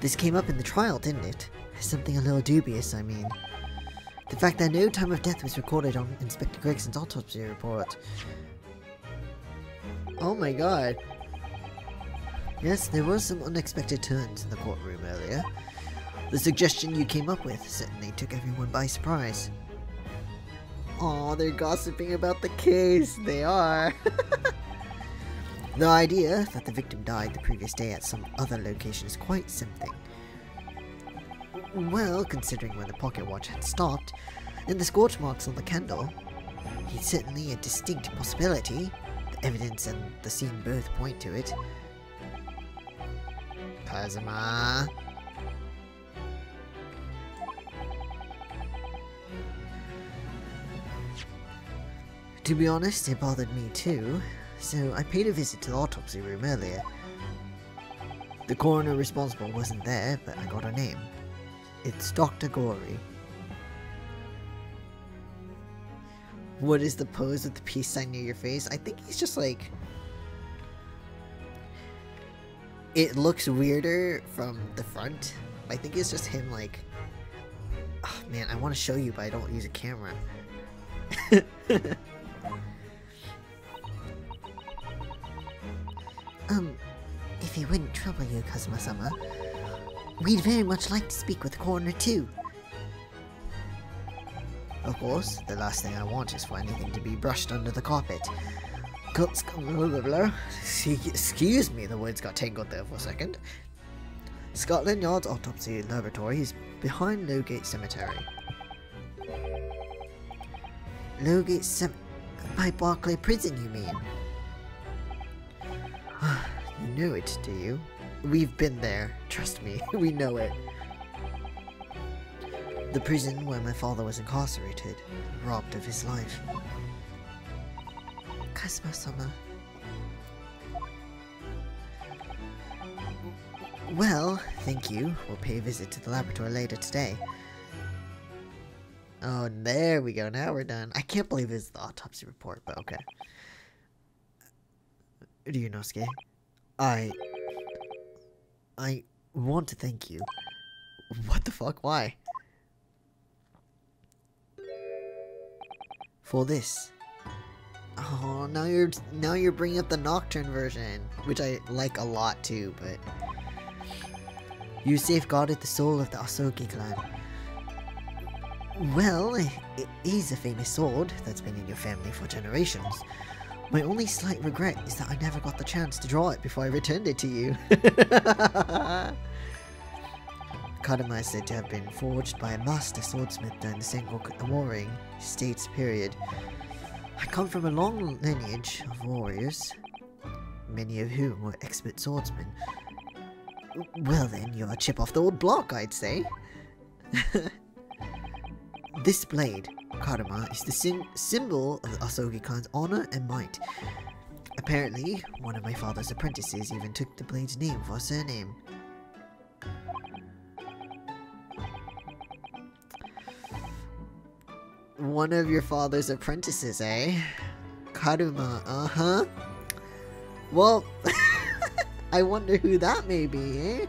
This came up in the trial, didn't it? Something a little dubious, I mean. The fact that no time of death was recorded on Inspector Gregson's autopsy report. Oh my god. Yes, there were some unexpected turns in the courtroom earlier. The suggestion you came up with certainly took everyone by surprise. Aw, they're gossiping about the case. They are. The idea that the victim died the previous day at some other location is quite something. Well, considering when the pocket watch had stopped, and the scorch marks on the candle, it's certainly a distinct possibility. The evidence and the scene both point to it. Kazuma. To be honest, it bothered me too, so I paid a visit to the autopsy room earlier. The coroner responsible wasn't there, but I got her name. It's Dr. Gory. What is the pose with the peace sign near your face? I think he's just like... It looks weirder from the front. I think it's just him like... Oh man, I want to show you, but I don't use a camera. If it wouldn't trouble you, Kazuma-sama, we'd very much like to speak with the coroner too. Of course, the last thing I want is for anything to be brushed under the carpet. Excuse me, the words got tangled there for a second. Scotland Yard's autopsy laboratory is behind Lowgate Cemetery. Lowgate Cemetery? By Barclay Prison, you mean? You know it, do you? We've been there. Trust me, we know it. The prison where my father was incarcerated, robbed of his life. Kazuma-sama. Well, thank you. We'll pay a visit to the laboratory later today. Oh, there we go. Now we're done. I can't believe it's the autopsy report, but okay. Ryunosuke, I want to thank you. What the fuck? Why? For this. Oh, now you're bringing up the Nocturne version, which I like a lot too, but... You safeguarded the soul of the Asogi clan. Well, it is a famous sword that's been in your family for generations. My only slight regret is that I never got the chance to draw it before I returned it to you. Kadama is said to have been forged by a master swordsmith during the Sengoku Warring States period. I come from a long lineage of warriors, many of whom were expert swordsmen. Well then, you're a chip off the old block, I'd say. This blade, Kadama, is the symbol of the Asogi clan's honor and might. Apparently, one of my father's apprentices even took the blade's name for a surname. One of your father's apprentices, eh? Karuma, uh-huh. Well, I wonder who that may be, eh?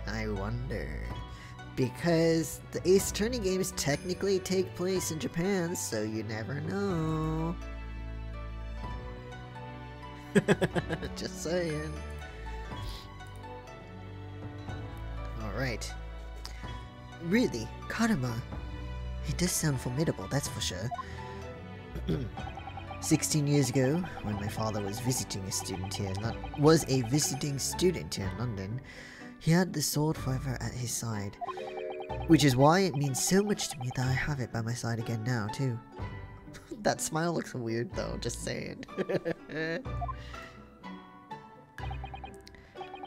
I wonder. Because the Ace Attorney games technically take place in Japan, so you never know. Just saying. Alright. Really, Karuma. He does sound formidable, that's for sure. 16 years ago, when my father was visiting a student here, in London, he had the sword forever at his side. Which is why it means so much to me that I have it by my side again now, too. That smile looks weird, though, just saying.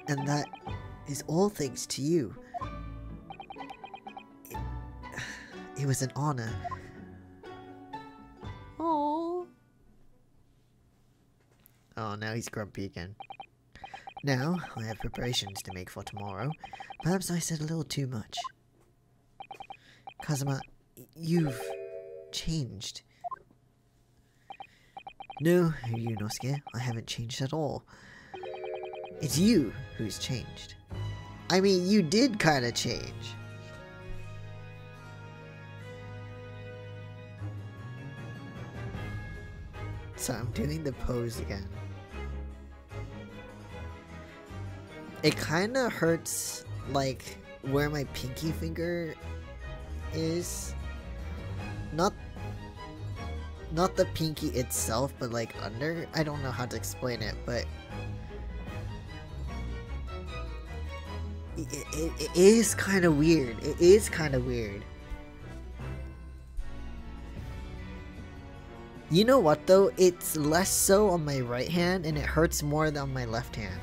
And that is all thanks to you. It was an honor. Oh, now he's grumpy again. Now, I have preparations to make for tomorrow. Perhaps I said a little too much. Kazuma, you've changed. No, Ryunosuke, I haven't changed at all. It's you who's changed. I mean, you did kinda change. So I'm doing the pose again. It kinda hurts, like, where my pinky finger is. Not the pinky itself, but like under. I don't know how to explain it, but it is kind of weird. It is kind of weird. You know what though? It's less so on my right hand and it hurts more than on my left hand.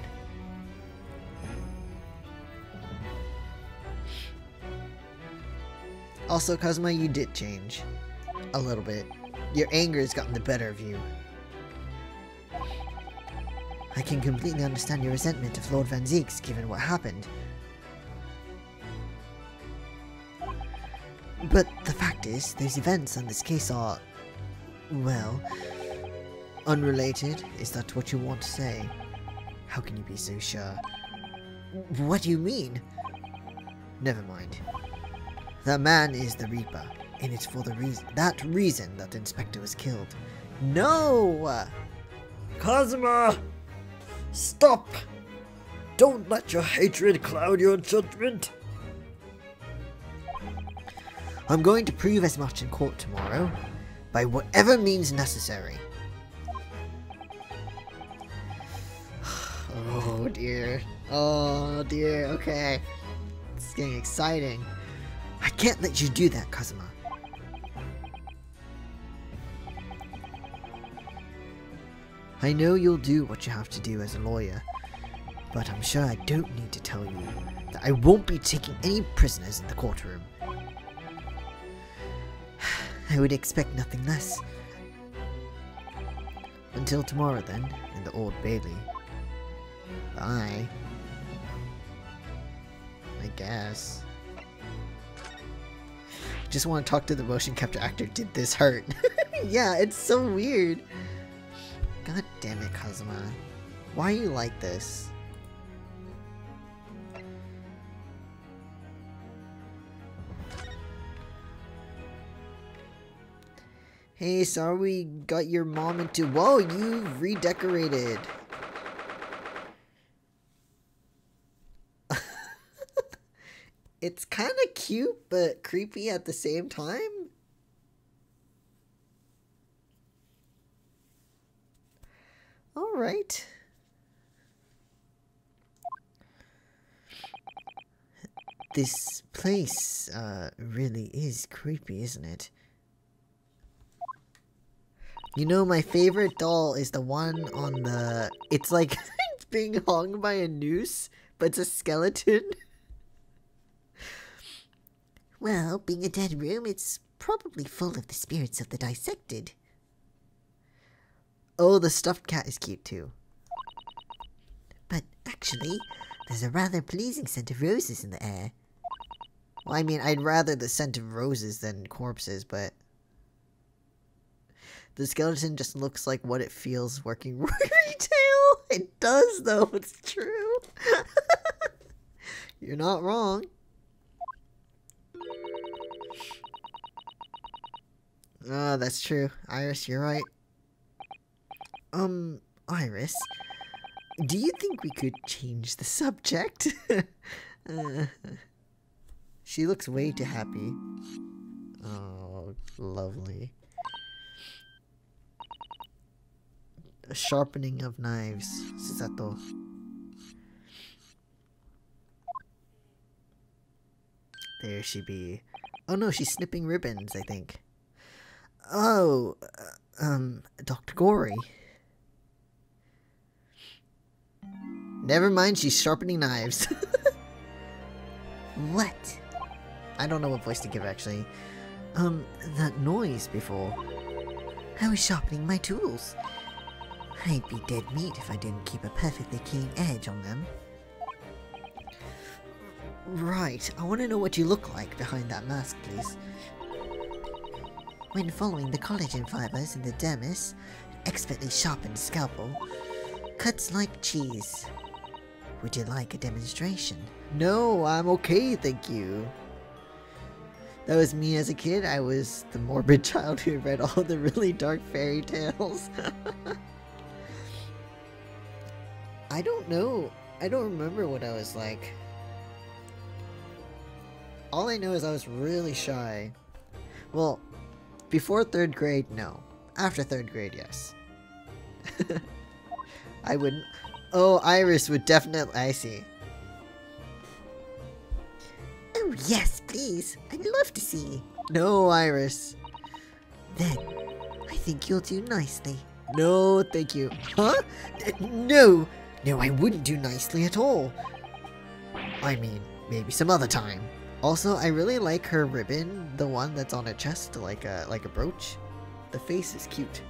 Also, Kazuma, you did change. A little bit. Your anger has gotten the better of you. I can completely understand your resentment of Lord Van Zieks, given what happened. But the fact is, those events and this case are, well, unrelated. Is that what you want to say? How can you be so sure? What do you mean? Never mind. That man is the Reaper, and it's for that reason that the Inspector was killed. No! Kazuma! Stop! Don't let your hatred cloud your judgment! I'm going to prove as much in court tomorrow, by whatever means necessary. Oh dear. Oh dear, okay. It's getting exciting. I can't let you do that, Kazuma. I know you'll do what you have to do as a lawyer, but I'm sure I don't need to tell you that I won't be taking any prisoners in the courtroom. I would expect nothing less. Until tomorrow then, in the Old Bailey. Bye. I guess. Just want to talk to the motion capture actor. Did this hurt? Yeah, it's so weird. God damn it, Kazuma. Why are you like this? Hey, sorry we got your mom into... Whoa, you redecorated. It's kind of cute, but creepy at the same time. Alright. This place, really is creepy, isn't it? You know, my favorite doll is the one on the... It's like it's being hung by a noose, but it's a skeleton. Well, being a dead room, it's probably full of the spirits of the dissected. Oh, the stuffed cat is cute too. But actually, there's a rather pleasing scent of roses in the air. Well, I mean, I'd rather the scent of roses than corpses, but... The skeleton just looks like what it feels working retail. It does, though. It's true. You're not wrong. Ah, that's true. Iris, you're right. Iris, do you think we could change the subject? She looks way too happy. Oh, lovely. A sharpening of knives. Susato. There she be. Oh no, she's snipping ribbons, I think. Oh, Dr. Gory. Never mind, she's sharpening knives. What? I don't know what voice to give, actually. That noise before. I was sharpening my tools. I'd be dead meat if I didn't keep a perfectly keen edge on them. Right, I want to know what you look like behind that mask, please. When following the collagen fibers in the dermis, an expertly sharpened scalpel cuts like cheese. Would you like a demonstration? No, I'm okay, thank you. That was me as a kid. I was the morbid child who read all the really dark fairy tales. I don't know. I don't remember what I was like. All I know is I was really shy. Well, before 3rd grade, no. After 3rd grade, yes. I wouldn't. Oh, Iris would definitely. I see. Oh yes, please. I'd love to see. No, Iris. Then, I think you'll do nicely. No, thank you. Huh? No! No, I wouldn't do nicely at all. I mean, maybe some other time. Also, I really like her ribbon, the one that's on her chest, like a brooch. The face is cute.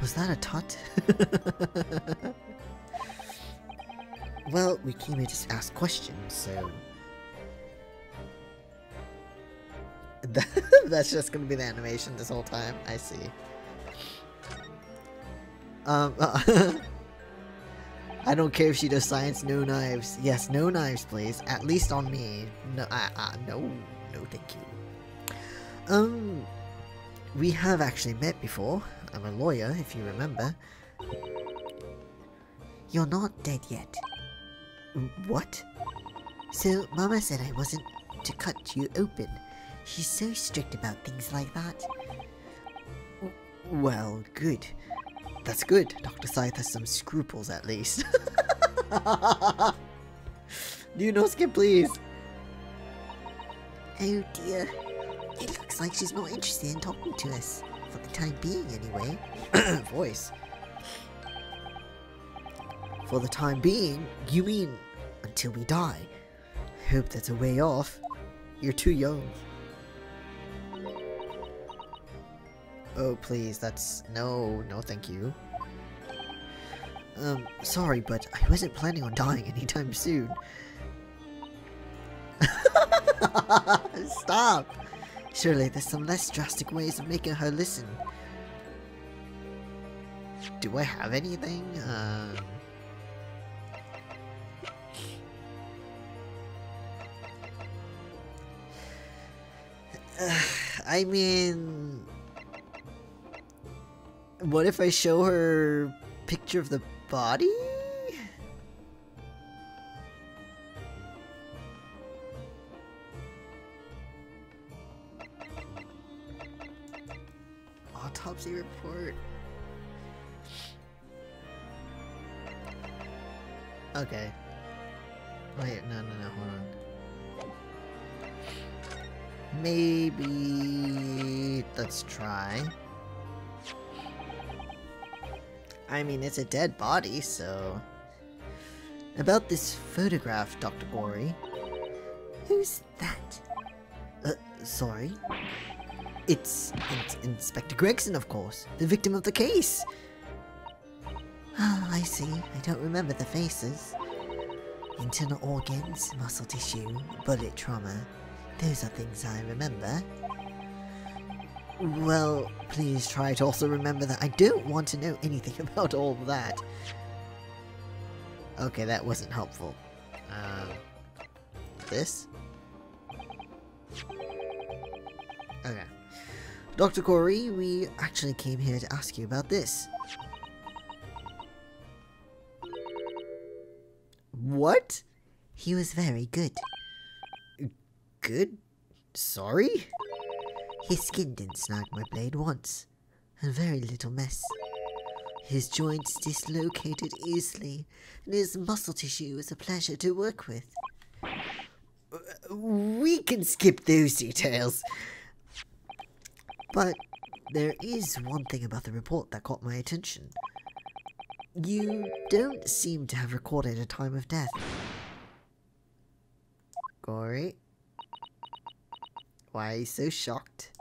Was that a tut? Well, we came here to ask questions, so... That's just gonna be the animation this whole time. I see. I don't care if she does science, no knives. Yes, no knives, please. At least on me. No, no, thank you. We have actually met before. I'm a lawyer, if you remember. You're not dead yet. What? So, Mama said I wasn't to cut you open. She's so strict about things like that. Well, good. That's good. Dr. Scythe has some scruples, at least. Do you know, Skip, please? Oh dear. It looks like she's not interested in talking to us. For the time being, anyway. Voice. For the time being? You mean until we die? Hope that's a way off. You're too young. Oh, please, that's... No, thank you. Sorry, but I wasn't planning on dying anytime soon. Stop! Surely there's some less drastic ways of making her listen. Do I have anything? I mean... What if I show her picture of the body? autopsy report. Okay. Wait, no, hold on. Maybe... let's try. I mean, it's a dead body, so... About this photograph, Dr. Gory. Who's that? Sorry? It's Inspector Gregson, of course. The victim of the case. Ah, I see. I don't remember the faces. Internal organs, muscle tissue, bullet trauma. Those are things I remember. Well, please try to also remember that I don't want to know anything about all of that. Okay, that wasn't helpful. This? Okay. Dr. Corey, we actually came here to ask you about this. What? He was very good. Good? Sorry? His skin didn't snag my blade once, and very little mess. His joints dislocated easily, and his muscle tissue was a pleasure to work with. We can skip those details. But there is one thing about the report that caught my attention. You don't seem to have recorded a time of death. Gory? Why are you so shocked?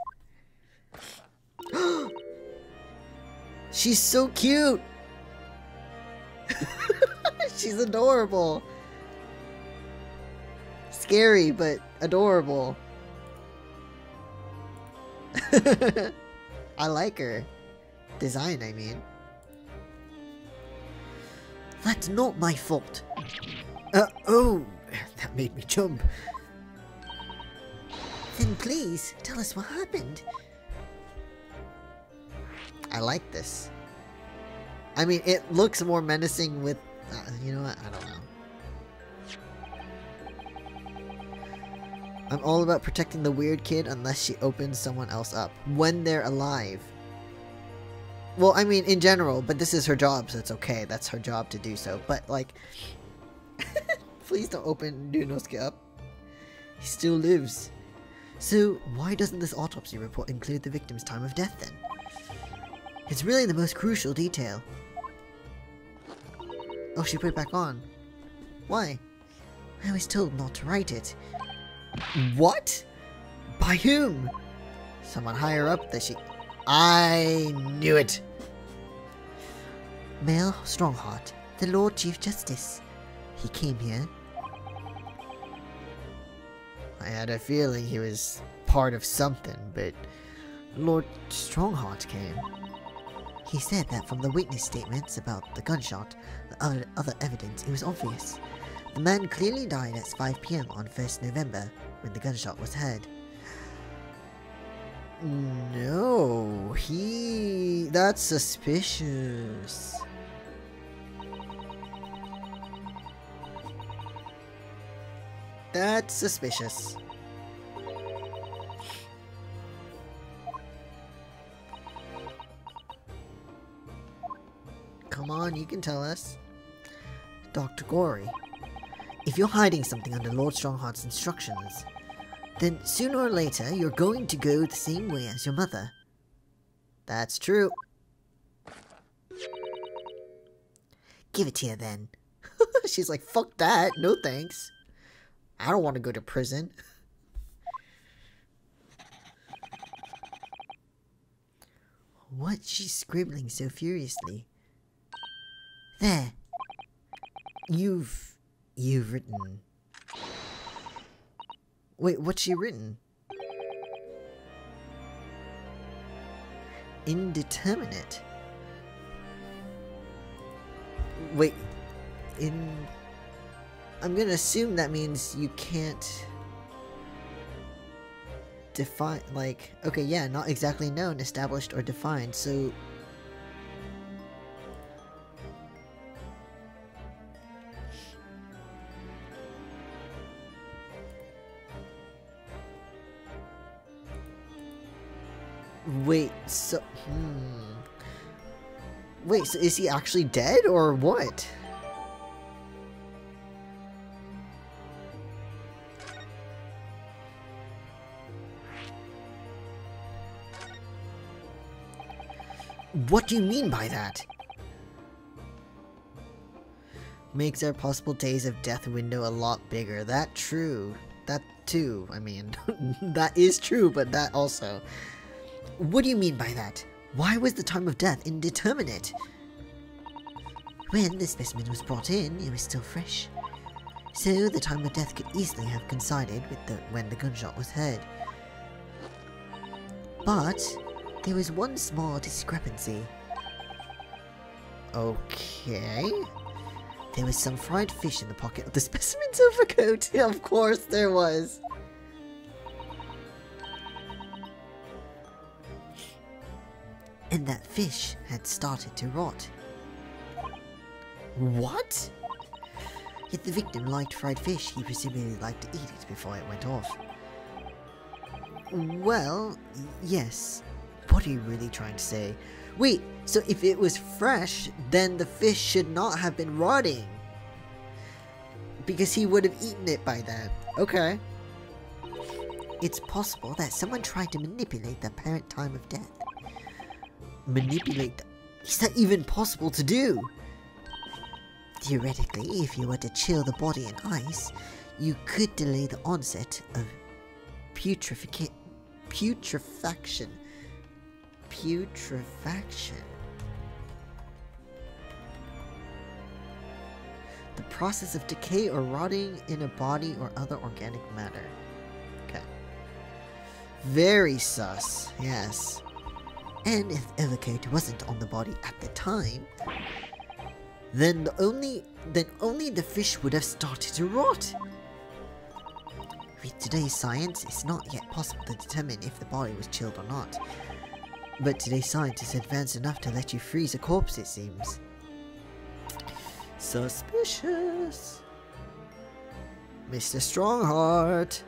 She's so cute! She's adorable. Scary, but adorable. I like her. Design, I mean. That's not my fault. Oh, that made me jump. Then please, tell us what happened. I like this. I mean, it looks more menacing with... you know what? I don't know. I'm all about protecting the weird kid unless she opens someone else up. When they're alive. Well, I mean, in general, but this is her job, so it's okay. That's her job to do so. But, like... please don't open Nunosuke up. He still lives. So, why doesn't this autopsy report include the victim's time of death, then? It's really the most crucial detail. Oh, she put it back on. Why? I was told not to write it. What? By whom? Someone higher up that she... I knew it! Male Strongheart, the Lord Chief Justice. He came here. I had a feeling he was part of something, but Lord Strongheart came. He said that from the witness statements about the gunshot, the other evidence, it was obvious. The man clearly died at 5 PM on 1st November, when the gunshot was heard. No, that's suspicious. That's suspicious. Come on, you can tell us. Dr. Gory, if you're hiding something under Lord Strongheart's instructions, then sooner or later you're going to go the same way as your mother. That's true. Give it here then. She's like, fuck that, no thanks. I don't want to go to prison. What's she scribbling so furiously? There. You've written... Wait, what's she written? Indeterminate. Wait, I'm gonna assume that means you can't define, like, okay, yeah, not exactly known, established, or defined, so... Wait, so... Wait, so is he actually dead, or what? What do you mean by that? Makes our possible days of death window a lot bigger. That true. That too, I mean. That is true, but that also. What do you mean by that? Why was the time of death indeterminate? When the specimen was brought in, it was still fresh. So the time of death could easily have coincided with when the gunshot was heard. But there was one small discrepancy. Okay. There was some fried fish in the pocket of the specimen's Overcoat. Of course there was. and that fish had started to rot. What? If the victim liked fried fish, he presumably liked to eat it before it went off. Well, yes. What are you really trying to say? Wait, so if it was fresh, then the fish should not have been rotting. Because he would have eaten it by then. Okay. It's possible that someone tried to manipulate the apparent time of death. Manipulate? Is that even possible to do? Theoretically, if you were to chill the body in ice, you could delay the onset of putrefaction. Putrefaction. The process of decay or rotting in a body or other organic matter. Okay. Very sus, yes. And if overcoat wasn't on the body at the time, then only the fish would have started to rot. With today's science, it's not yet possible to determine if the body was chilled or not. But today's science is advanced enough to let you freeze a corpse, it seems. Suspicious. Mr. Strongheart.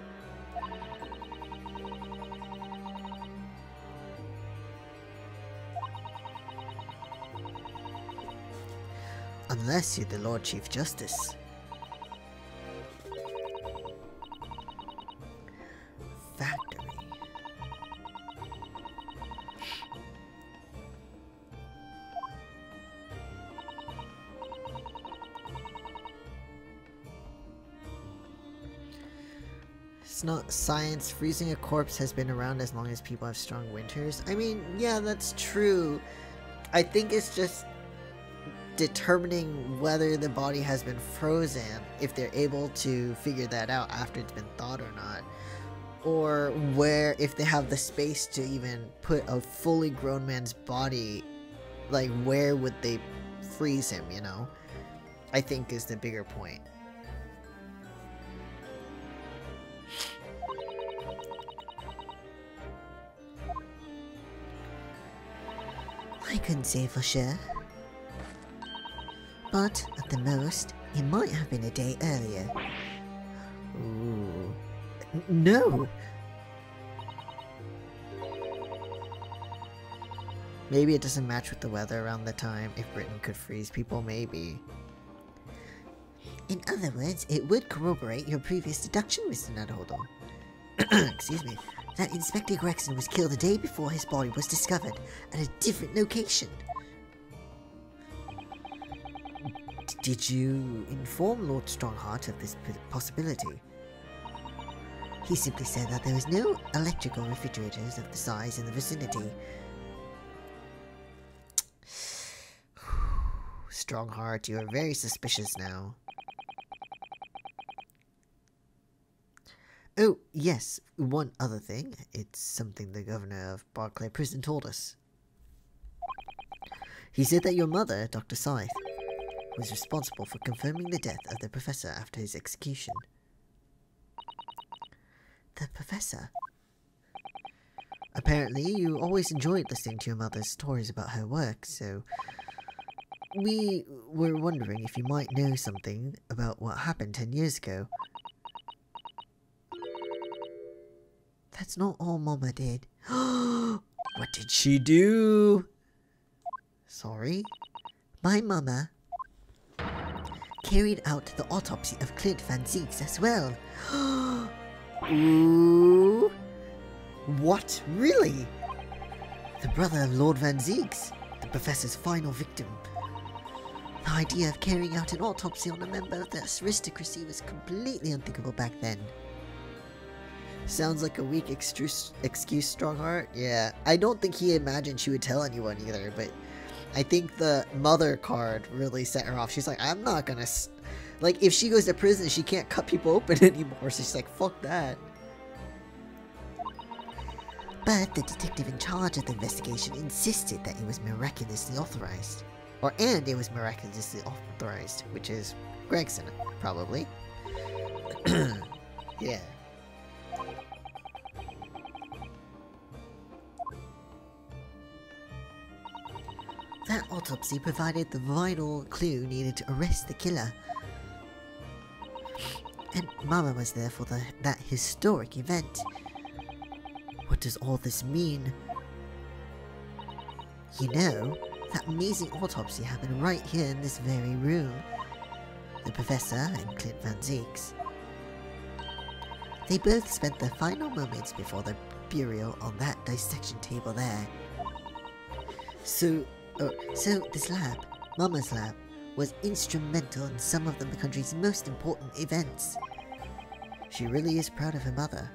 Unless you're the Lord Chief Justice. Factory. It's not science. Freezing a corpse has been around as long as people have strong winters. I mean, yeah, that's true. I think it's just determining whether the body has been frozen, if they're able to figure that out after it's been thawed or not. Or where, if they have the space to even put a fully grown man's body, like where would they freeze him, you know? I think is the bigger point. I couldn't say for sure. But, at the most, it might have been a day earlier. Ooh. No! Maybe it doesn't match with the weather around the time. If Britain could freeze people, maybe. In other words, it would corroborate your previous deduction, Mr. Nadholder. Excuse me. That Inspector Gregson was killed the day before his body was discovered, at a different location. Did you inform Lord Strongheart of this possibility? He simply said that there was no electrical refrigerators of the size in the vicinity. Strongheart, you are very suspicious now. Oh, yes, one other thing. It's something the governor of Barclay Prison told us. He said that your mother, Dr. Scythe, was responsible for confirming the death of the professor after his execution. The professor? Apparently, you always enjoyed listening to your mother's stories about her work, so we were wondering if you might know something about what happened 10 years ago. That's not all Mama did. What did she do? Sorry? My mama carried out the autopsy of Clint Van Zieks as well. Ooh. What? Really? The brother of Lord Van Zieks, the professor's final victim. The idea of carrying out an autopsy on a member of the aristocracy was completely unthinkable back then. Sounds like a weak excuse, Strongheart. Yeah, I don't think he imagined she would tell anyone either, but I think the mother card really set her off. She's like, I'm not gonna... Like, if she goes to prison, she can't cut people open anymore, so she's like, fuck that. But the detective in charge of the investigation insisted that it was miraculously authorized. And it was miraculously authorized, which is Gregson, probably. Yeah. That autopsy provided the vital clue needed to arrest the killer. And Mama was there for that historic event. What does all this mean? You know, that amazing autopsy happened right here in this very room. The professor and Clint Van Zieks. They both spent their final moments before their burial on that dissection table there. So this lab, Mama's lab, was instrumental in some of the country's most important events. She really is proud of her mother.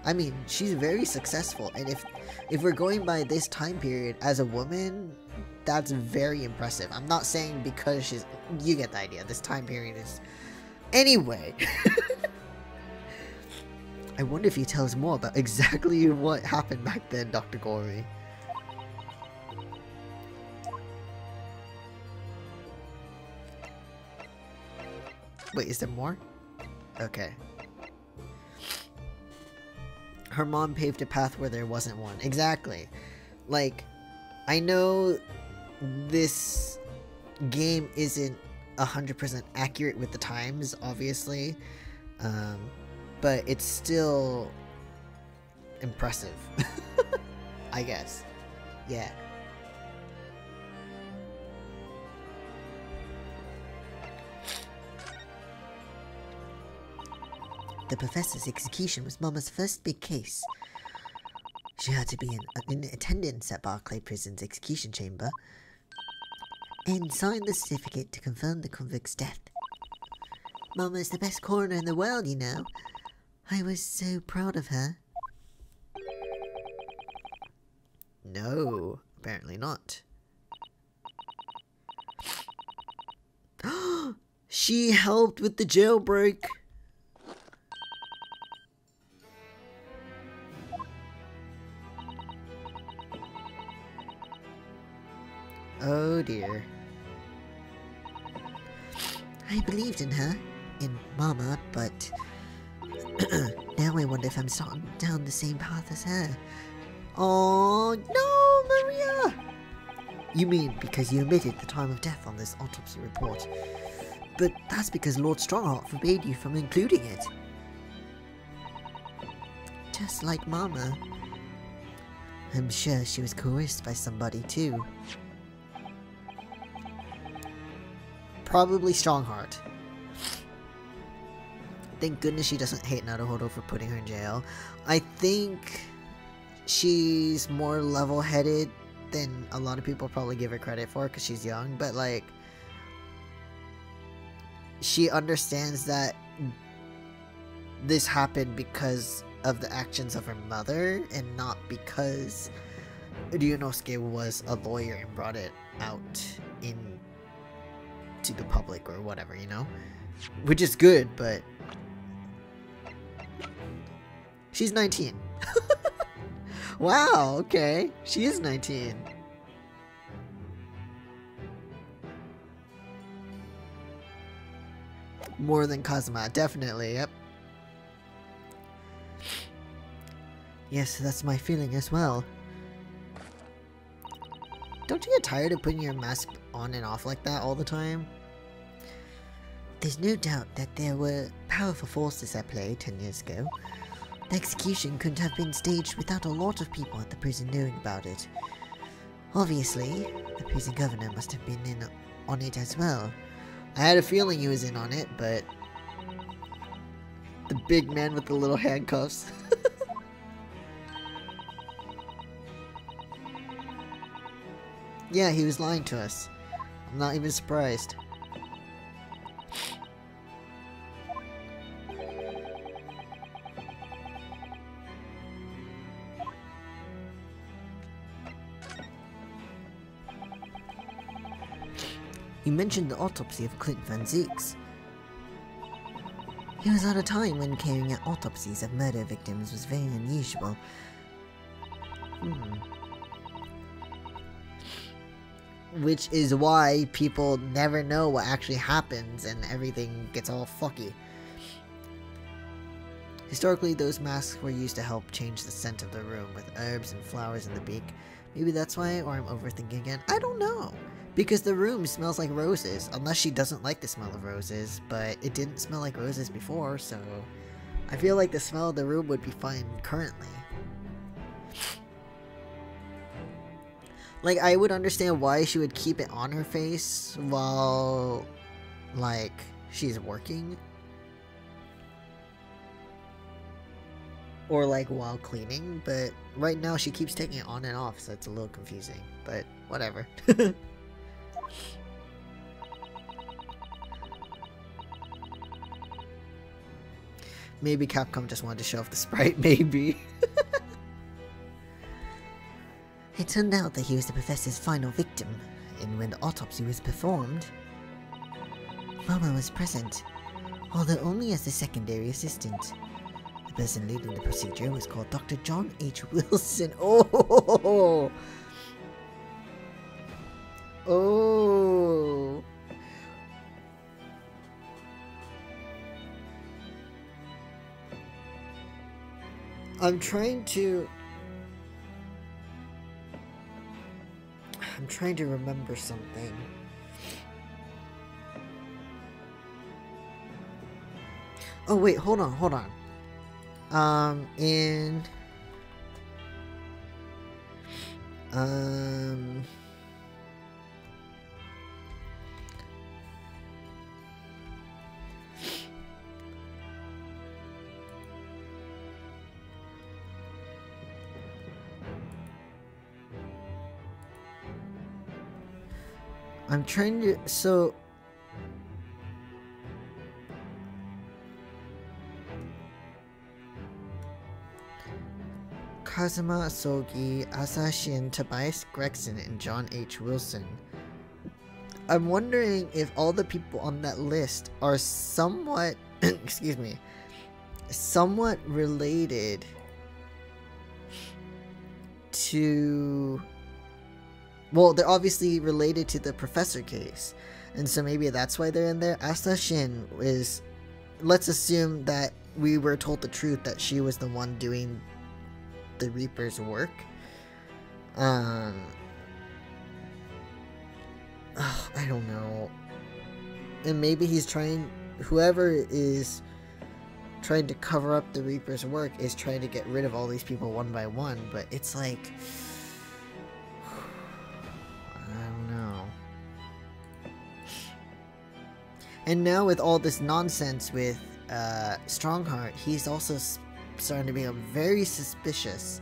I mean, she's very successful, and if we're going by this time period as a woman, that's very impressive. I'm not saying because she's... You get the idea. This time period is... Anyway. I wonder if you tell us more about exactly what happened back then, Dr. Gory. Wait, is there more? Okay. Her mom paved a path where there wasn't one. Exactly. Like, I know this game isn't 100% accurate with the times, obviously. But it's still impressive. I guess. Yeah. The professor's execution was Mama's first big case. She had to be in attendance at Barclay Prison's execution chamber and sign the certificate to confirm the convict's death. Mama is the best coroner in the world, you know. I was so proud of her. No, apparently not. She helped with the jailbreak. Oh dear. I believed in her, in Mama, but now I wonder if I'm starting down the same path as her. Oh no, Maria! You mean because you omitted the time of death on this autopsy report? But that's because Lord Strongheart forbade you from including it. Just like Mama. I'm sure she was coerced by somebody too. Probably Strongheart. Thank goodness she doesn't hate Naruhodo for putting her in jail. I think she's more level-headed than a lot of people probably give her credit for because she's young, but like she understands that this happened because of the actions of her mother and not because Ryunosuke was a lawyer and brought it out in to the public or whatever, you know? Which is good, but she's 19. Wow, okay. She is 19. More than Kazuma, definitely, yep. Yes, that's my feeling as well. Don't you get tired of putting your mask on and off like that all the time? There's no doubt that there were powerful forces at play 10 years ago. The execution couldn't have been staged without a lot of people at the prison knowing about it. Obviously, the prison governor must have been in on it as well. I had a feeling he was in on it, but... The big man with the little handcuffs. Yeah, he was lying to us. I'm not even surprised. You mentioned the autopsy of Clint Van Zeeks. It was at a time when carrying out autopsies of murder victims was very unusual. Which is why people never know what actually happens and everything gets all fucky. Historically, those masks were used to help change the scent of the room with herbs and flowers in the beak. Maybe that's why, or I'm overthinking again. I don't know. Because the room smells like roses, unless she doesn't like the smell of roses, but it didn't smell like roses before, so I feel like the smell of the room would be fine currently. Like, I would understand why she would keep it on her face while, like, she's working. Or, like, while cleaning, but right now she keeps taking it on and off, so it's a little confusing, but whatever. Maybe Capcom just wanted to show off the sprite, maybe. It turned out that he was the professor's final victim, and when the autopsy was performed, Mama was present, although only as the secondary assistant. The person leading the procedure was called Dr. John H. Wilson. Oh! Oh! I'm trying to remember something. Oh wait, hold on. I'm trying to, so Kazuma Sogi, Asashin, Tobias Gregson, and John H. Wilson. I'm wondering if all the people on that list are somewhat, excuse me, somewhat related to, well, they're obviously related to the professor case, and so maybe that's why they're in there. Asashin is, let's assume that we were told the truth, that she was the one doing the Reaper's work. I don't know. And maybe he's trying, whoever is trying to cover up the Reaper's work is trying to get rid of all these people one by one, but it's like, I don't know. And now with all this nonsense with Strongheart, he's also starting to become very suspicious.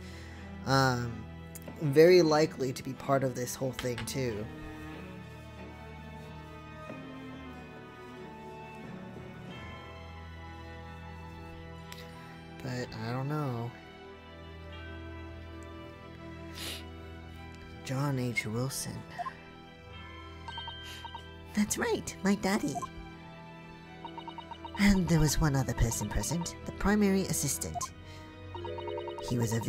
Very likely to be part of this whole thing too. But I don't know. John H. Wilson. That's right, my daddy. And there was one other person present, the primary assistant. He was a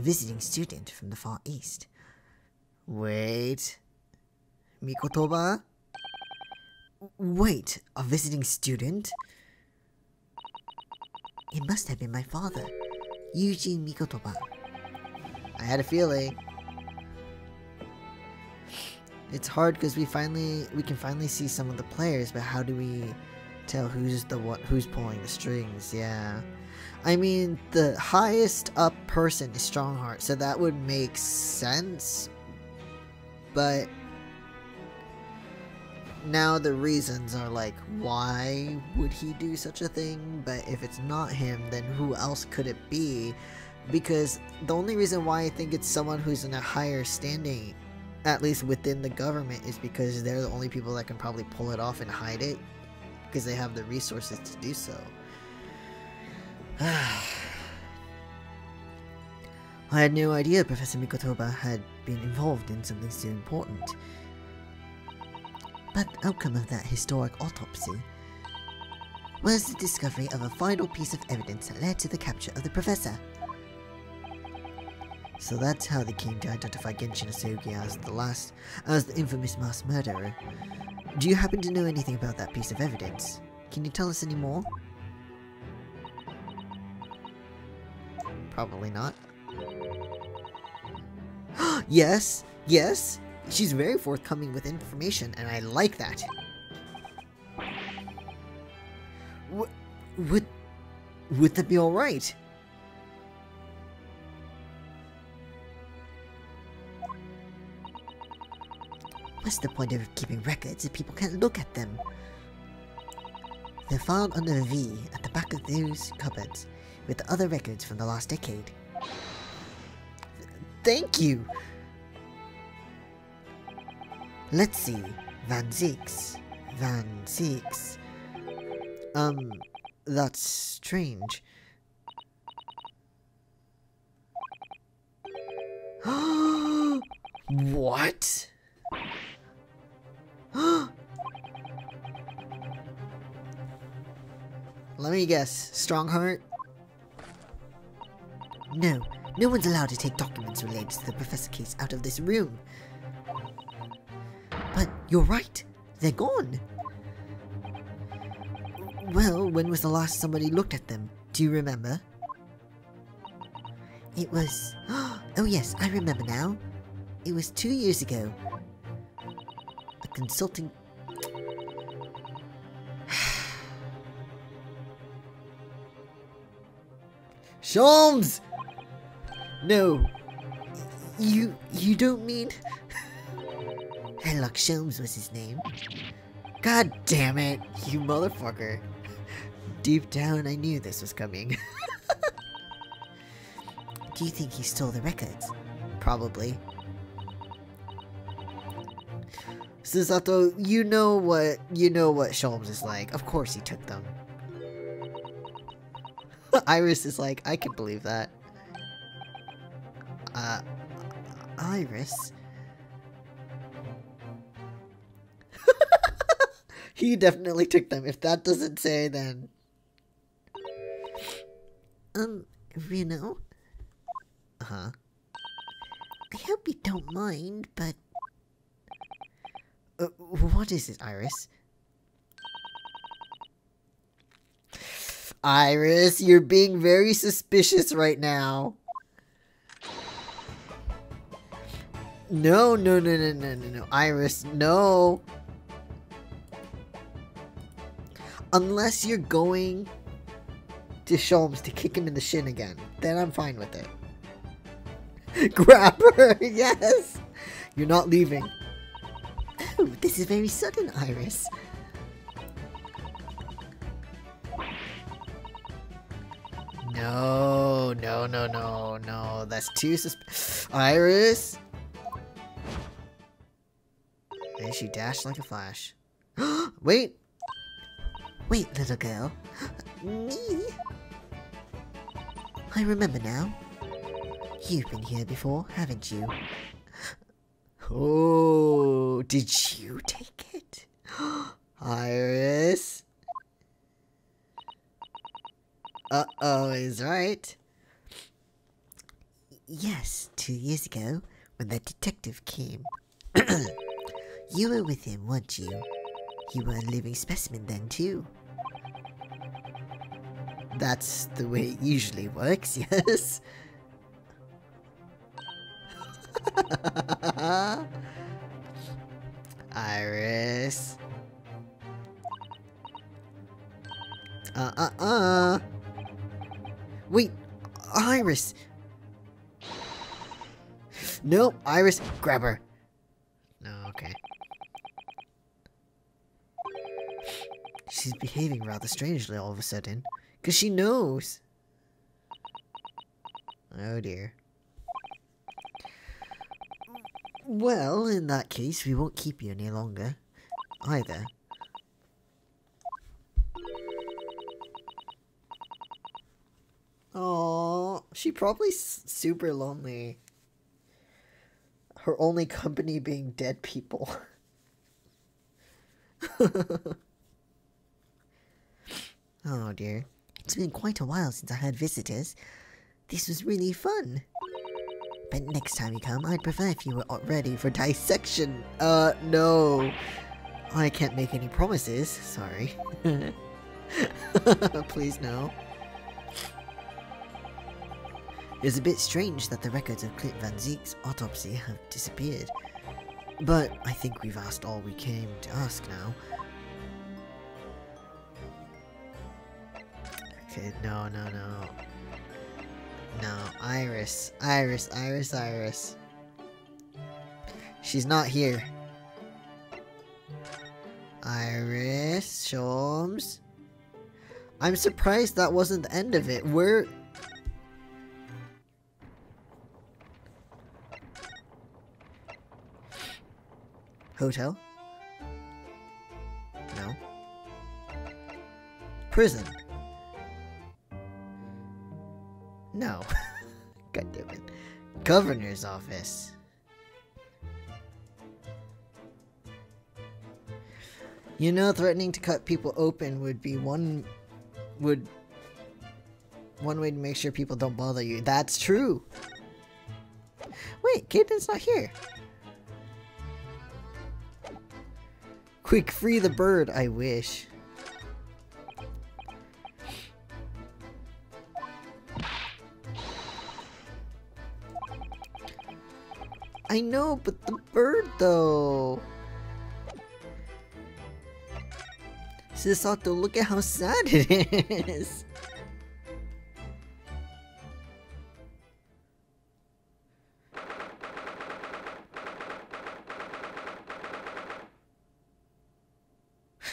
visiting student from the Far East. Wait. Mikotoba? Wait, a visiting student? It must have been my father, Eugene Mikotoba. I had a feeling. It's hard because we can finally see some of the players, but how do we Tell who's pulling the strings, yeah. I mean, the highest up person is Strongheart, so that would make sense. But now the reasons are like, why would he do such a thing? But if it's not him, then who else could it be? Because the only reason why I think it's someone who's in a higher standing, at least within the government, is because they're the only people that can probably pull it off and hide it, because they have the resources to do so. I had no idea Professor Mikotoba had been involved in something so important. But the outcome of that historic autopsy was the discovery of a final piece of evidence that led to the capture of the professor. So that's how they came to identify Genshin Asogi as the infamous mass murderer. Do you happen to know anything about that piece of evidence? Can you tell us any more? Probably not. Yes, yes! She's very forthcoming with information, and I like that. Would that be alright? What's the point of keeping records if people can't look at them? They're filed under a V at the back of those cupboards, with the other records from the last decade. Thank you! Let's see. Van Zieks. That's strange. What? Let me guess. Strongheart? No one's allowed to take documents related to the professor case out of this room. But you're right, they're gone. Well, when was the last somebody looked at them? Do you remember? It was... Oh yes, I remember now. It was 2 years ago. A consulting... Sholmes! No. You don't mean... Herlock Sholmes was his name. God damn it, you motherfucker. Deep down, I knew this was coming. Do you think he stole the records? Probably. Susato, you know what Sholmes is like. Of course he took them. Iris is like, I can believe that. Iris? He definitely took them. If that doesn't say, then... Reno? Uh-huh. I hope you don't mind, but... What is it, Iris? Iris, you're being very suspicious right now. No. Iris, no. Unless you're going to Sholmes to kick him in the shin again, then I'm fine with it. Grab her, yes! You're not leaving. Oh, this is very sudden, Iris. No. That's too Iris! And she dashed like a flash. Wait! Wait, little girl. Me? I remember now. You've been here before, haven't you? Oh, did you take it? Iris? Uh-oh, is right. Yes, 2 years ago, when that detective came. You were with him, weren't you? You were a living specimen then, too. That's the way it usually works, yes. Iris. Wait, Iris. No, Iris, grab her. No, okay. She's behaving rather strangely all of a sudden. Because she knows. Oh dear. Well, in that case, we won't keep you any longer. Either. Oh, she probably super lonely. Her only company being dead people. Oh dear. It's been quite a while since I had visitors. This was really fun. But next time you come, I'd prefer if you were Ready for dissection. No. I can't make any promises. Sorry. Please no. It's a bit strange that the records of Clint Van Zeek's autopsy have disappeared. But I think we've asked all we came to ask now. Okay, no. No, Iris. She's not here. Iris, Sholmes. I'm surprised that wasn't the end of it. Where... Hotel? No. Prison? No. God damn it. Governor's office. You know, threatening to cut people open would be one way to make sure people don't bother you. That's true. Wait, Caden's not here. Quick, free the bird. I wish. I know, but the bird though. Sisato, look at how sad it is.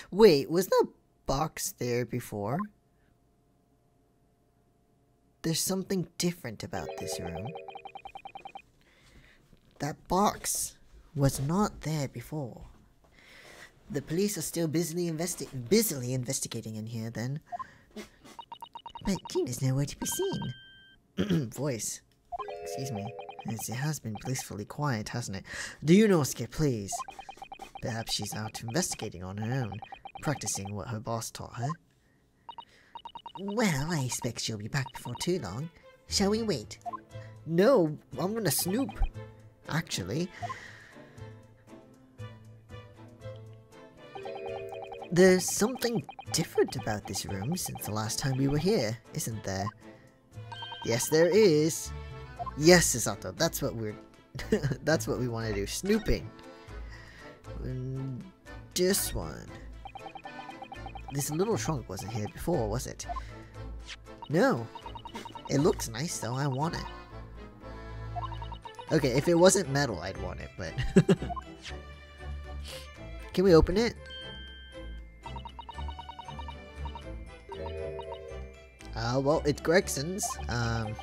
Wait, was that box there before? There's something different about this room. That box was not there before. The police are still busily investigating in here, then. But Gina's nowhere to be seen. Voice. Excuse me. It has been blissfully quiet, hasn't it? Do you know, Skip, please? Perhaps she's out investigating on her own, practicing what her boss taught her. Well, I expect she'll be back before too long. Shall we wait? No, I'm gonna snoop. Actually, there's something different about this room since the last time we were here, isn't there? Yes, there is. Yes, Sato, that's what we're that's what we want to do. Snooping. This one. This little trunk wasn't here before, was it? No. It looks nice though, I want it. Okay, if it wasn't metal, I'd want it, but... Can we open it? Well, it's Gregson's. I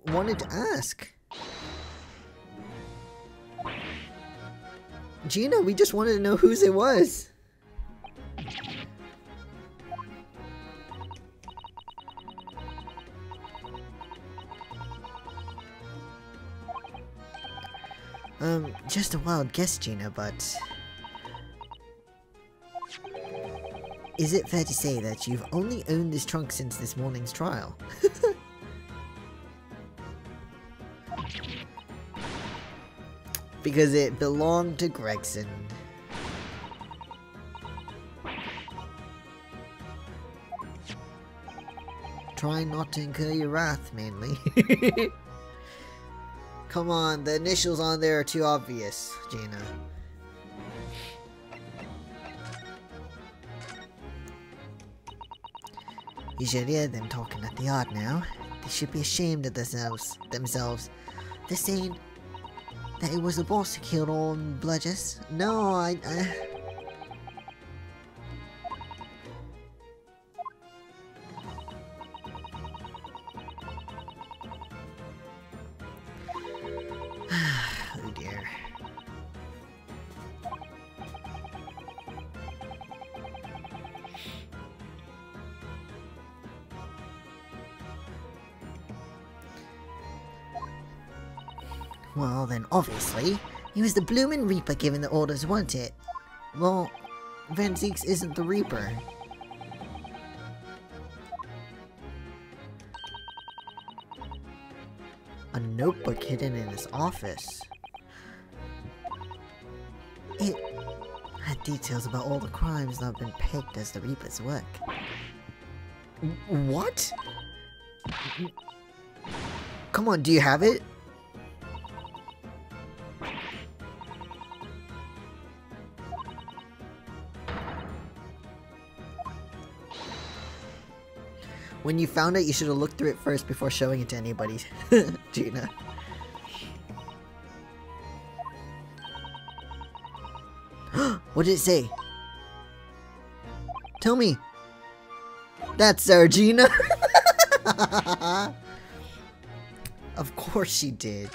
wanted to ask. Gina, we just wanted to know whose it was. Just a wild guess, Gina, but... Is it fair to say that you've only owned this trunk since this morning's trial? Because it belonged to Gregson. Try not to incur your wrath, mainly. Come on, the initials on there are too obvious, Gina. You should hear them talking at the yard now. They should be ashamed of themselves. They're saying that it was the boss who killed all them bludgers. No, Oh dear. Well, then obviously, he was the bloomin' Reaper giving the orders, wasn't it? Well, Van Zieks isn't the Reaper. A notebook hidden in his office. It had details about all the crimes that have been pegged as the Reaper's work. What? Come on, do you have it? When you found it, you should have looked through it first before showing it to anybody, Gina. What did it say? Tell me. That's Sarah Gina. Of course she did.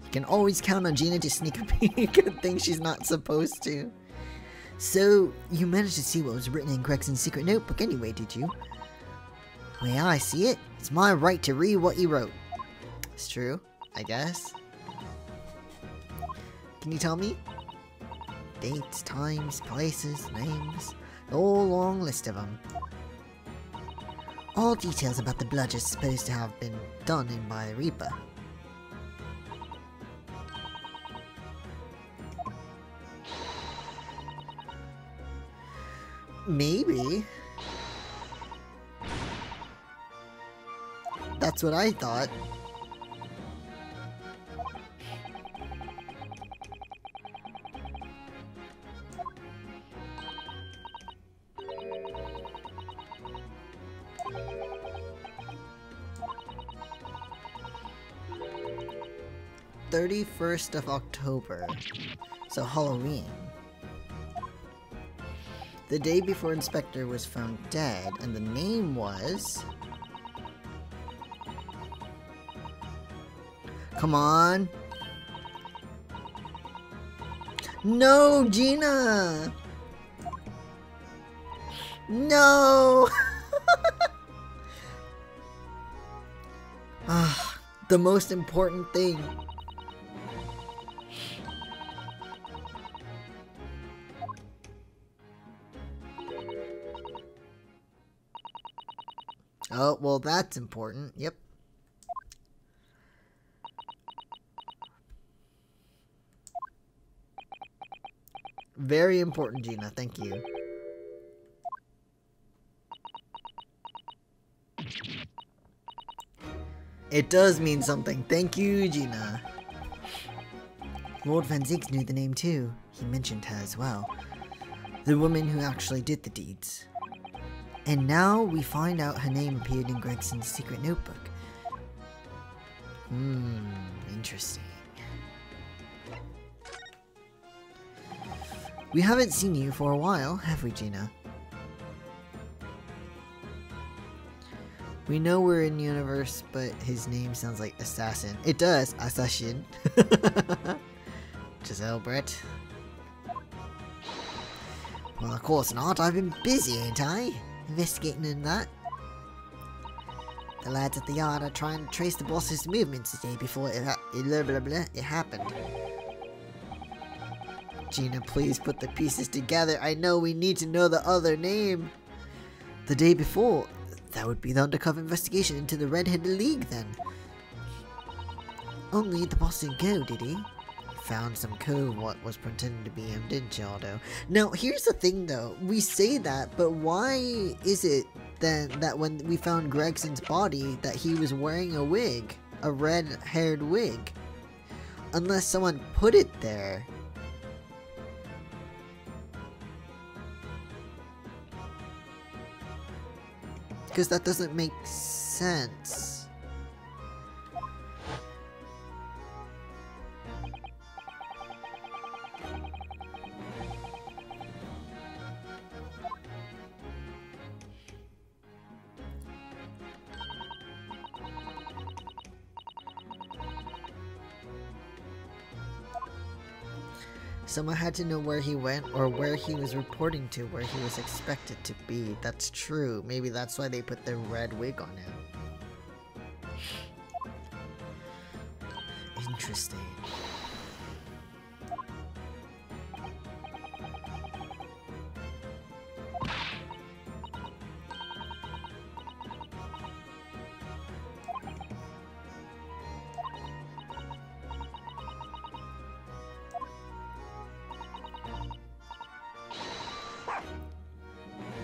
You can always count on Gina to sneak a peek at things she's not supposed to. So, you managed to see what was written in Gregson's secret notebook anyway, did you? The way I see it, it's my right to read what he wrote. It's true, I guess. Can you tell me? Dates, times, places, names. The whole long list of them. All details about the bludgers supposed to have been done in by the Reaper. Maybe. That's what I thought. "31st of October, so Halloween. The day before Inspector was found dead, and the name was... Come on. No, Gina! No! Ah, the most important thing. Oh, well, that's important. Yep. Very important, Gina. Thank you. It does mean something. Thank you, Gina. Lord Van Zieks knew the name too. He mentioned her as well. The woman who actually did the deeds. And now we find out her name appeared in Gregson's secret notebook. Interesting. We haven't seen you for a while, have we, Gina? We know we're in universe, but his name sounds like assassin. It does, assassin. Giselle Brett. Well, of course not. I've been busy, ain't I? Investigating in that. The lads at the yard are trying to trace the boss's movements the day before it happened. Gina, please put the pieces together. I know we need to know the other name. The day before, that would be the undercover investigation into the Red-Headed League then. Only the boss didn't go, did he? Found some code what was pretending to be him, didn't you, Aldo? Now, here's the thing though. We say that, but why is it then that when we found Gregson's body that he was wearing a wig? a red-haired wig. Unless someone put it there. Because that doesn't make sense. Someone had to know where he went or where he was reporting to, where he was expected to be. That's true. Maybe that's why they put the red wig on him. Interesting.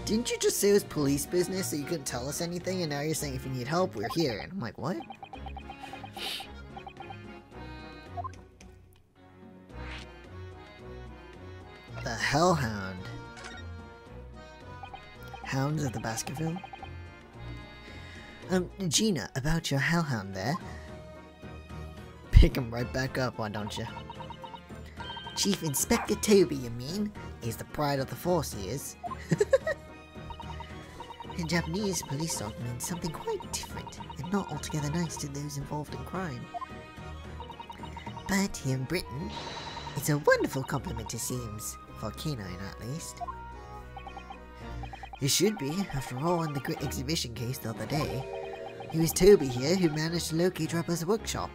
Didn't you just say it was police business so you couldn't tell us anything, and now you're saying if you need help, we're here? And I'm like, what? The Hellhound. Hounds of the Baskerville? Gina, about your hellhound there. Pick him right back up, why don't you? Chief Inspector Toby, you mean? He's the pride of the force, he is. In Japanese, police dog means something quite different, and not altogether nice to those involved in crime. But here in Britain, it's a wonderful compliment it seems, for canine at least. It should be, after all, in the Grit exhibition case the other day. It was Toby here who managed to locate Rubber's workshop.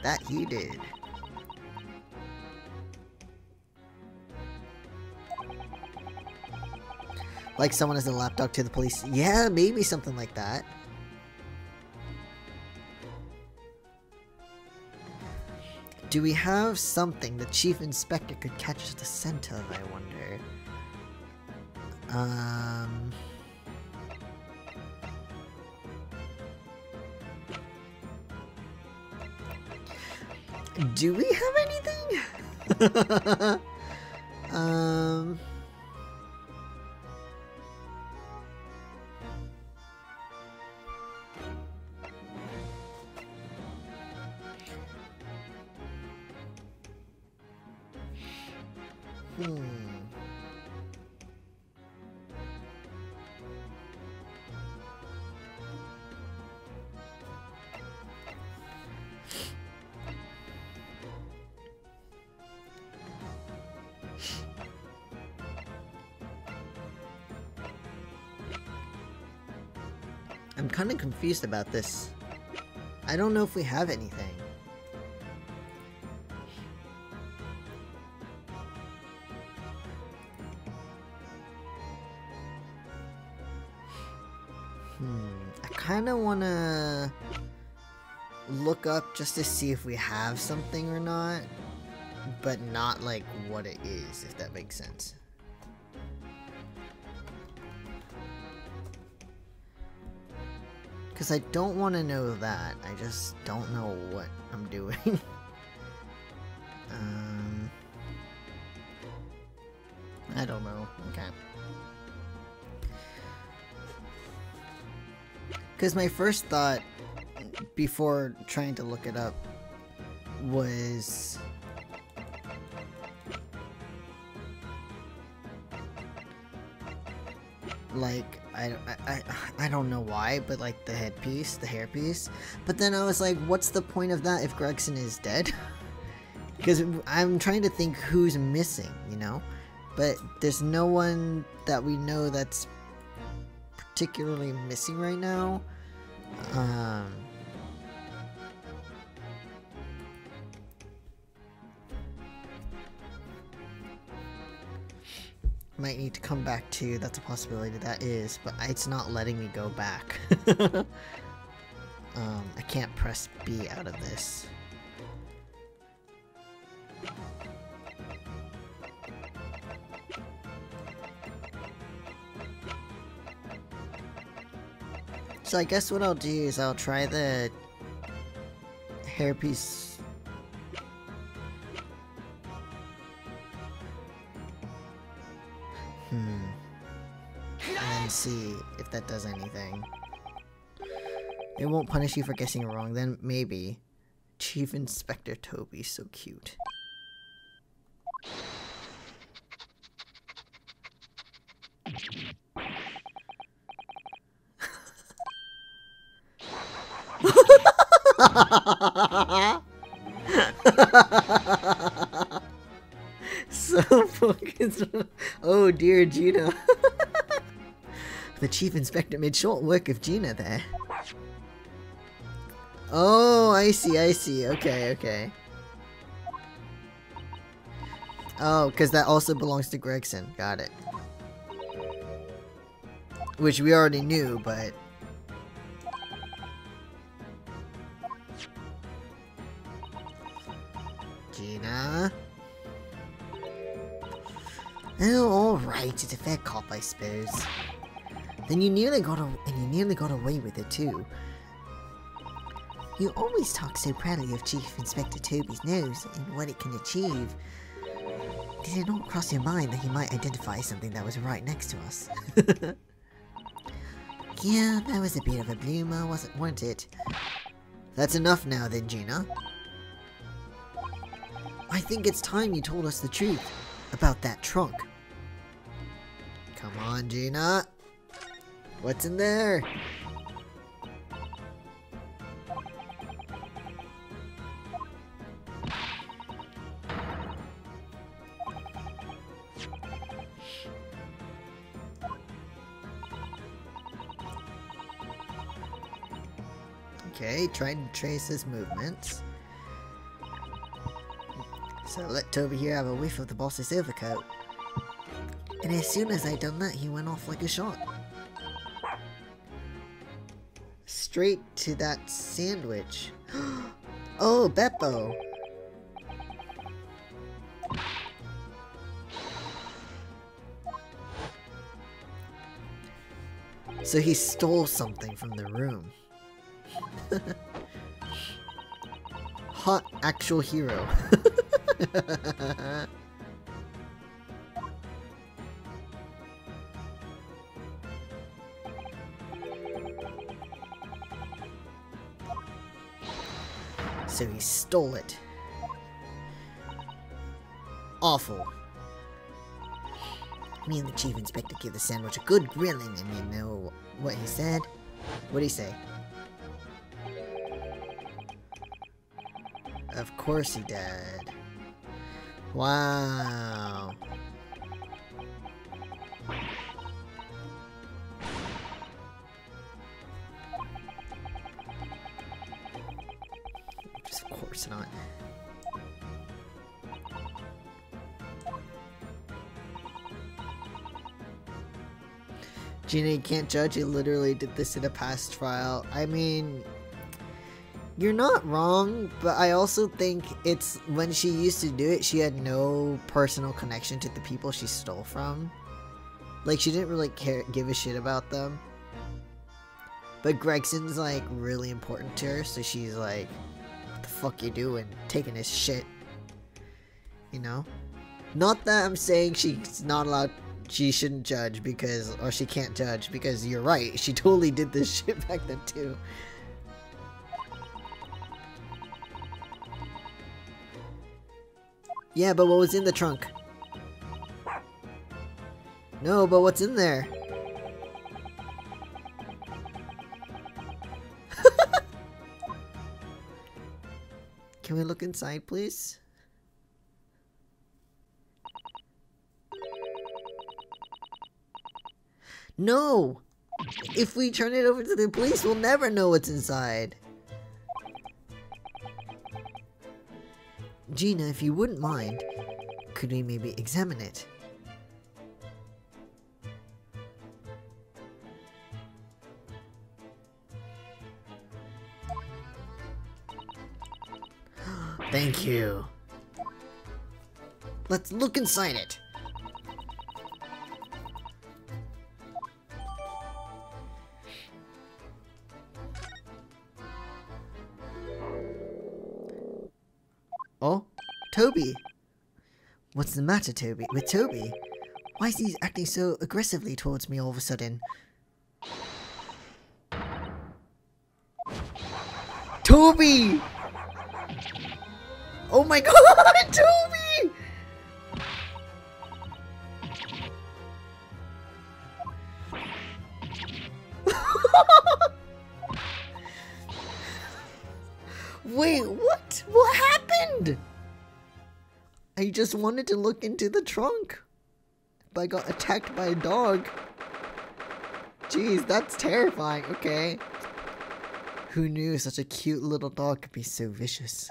That he did. Like someone has a lapdog to the police. Yeah, maybe something like that. Do we have something the Chief Inspector could catch the scent of, I wonder? Do we have anything? I'm kind of confused about this. I don't know if we have anything. I kind of want to look up just to see if we have something or not, but not like what it is, if that makes sense. Because I don't want to know that. I just don't know what I'm doing. I don't know. Okay. Because my first thought, before trying to look it up, was... like, I don't know why, but like the headpiece, the hairpiece. But then I was like, what's the point of that if Gregson is dead? Because I'm trying to think who's missing, you know? But there's no one that we know that's particularly missing right now. Might need to come back to, that's a possibility, that is, but it's not letting me go back. I can't press B out of this. So I guess what I'll do is I'll try the hairpiece. And then see if that does anything. It won't punish you for guessing wrong, then maybe. Chief Inspector Toby, so cute. So fucking. Oh dear, Gina. The Chief Inspector made short work of Gina there. Oh, I see, I see. Okay, okay. Oh, because that also belongs to Gregson. Got it. Which we already knew, but... Gina? Oh, alright. It's a fair cop, I suppose. Then you nearly got away with it, too. You always talk so proudly of Chief Inspector Toby's nose and what it can achieve. Did it not cross your mind that he might identify something that was right next to us? Yeah, that was a bit of a bloomer, weren't it? That's enough now then, Gina. I think it's time you told us the truth about that trunk. Come on, Gina. What's in there? Okay, trying to trace his movements. So let Toby here have a whiff of the boss's overcoat. And as soon as I done that, he went off like a shot. Straight to that sandwich. Oh, Beppo! So he stole something from the room. Hot actual hero. So he stole it. Awful. Me and the Chief Inspector gave the sandwich a good grilling, and you know what he said? What'd he say? Of course he did. Wow. Of course not. Gina, you can't judge. You literally did this in a past trial. I mean... You're not wrong, but I also think it's when she used to do it, she had no personal connection to the people she stole from. Like, she didn't really give a shit about them. But Gregson's, like, really important to her, so she's like, what the fuck you doing? Taking his shit. You know? Not that I'm saying she's not allowed, she shouldn't judge because, or she can't judge, because you're right, she totally did this shit back then too. Yeah, but what was in the trunk? No, but what's in there? Can we look inside, please? No! If we turn it over to the police, we'll never know what's inside. Gina, if you wouldn't mind, could we maybe examine it? Thank you. Let's look inside it. Toby. What's the matter, Toby? With Toby? Why is he acting so aggressively towards me all of a sudden? Toby! Oh my god, Toby! Wait, what? What happened? I just wanted to look into the trunk, but I got attacked by a dog. Jeez, that's terrifying. Okay. Who knew such a cute little dog could be so vicious?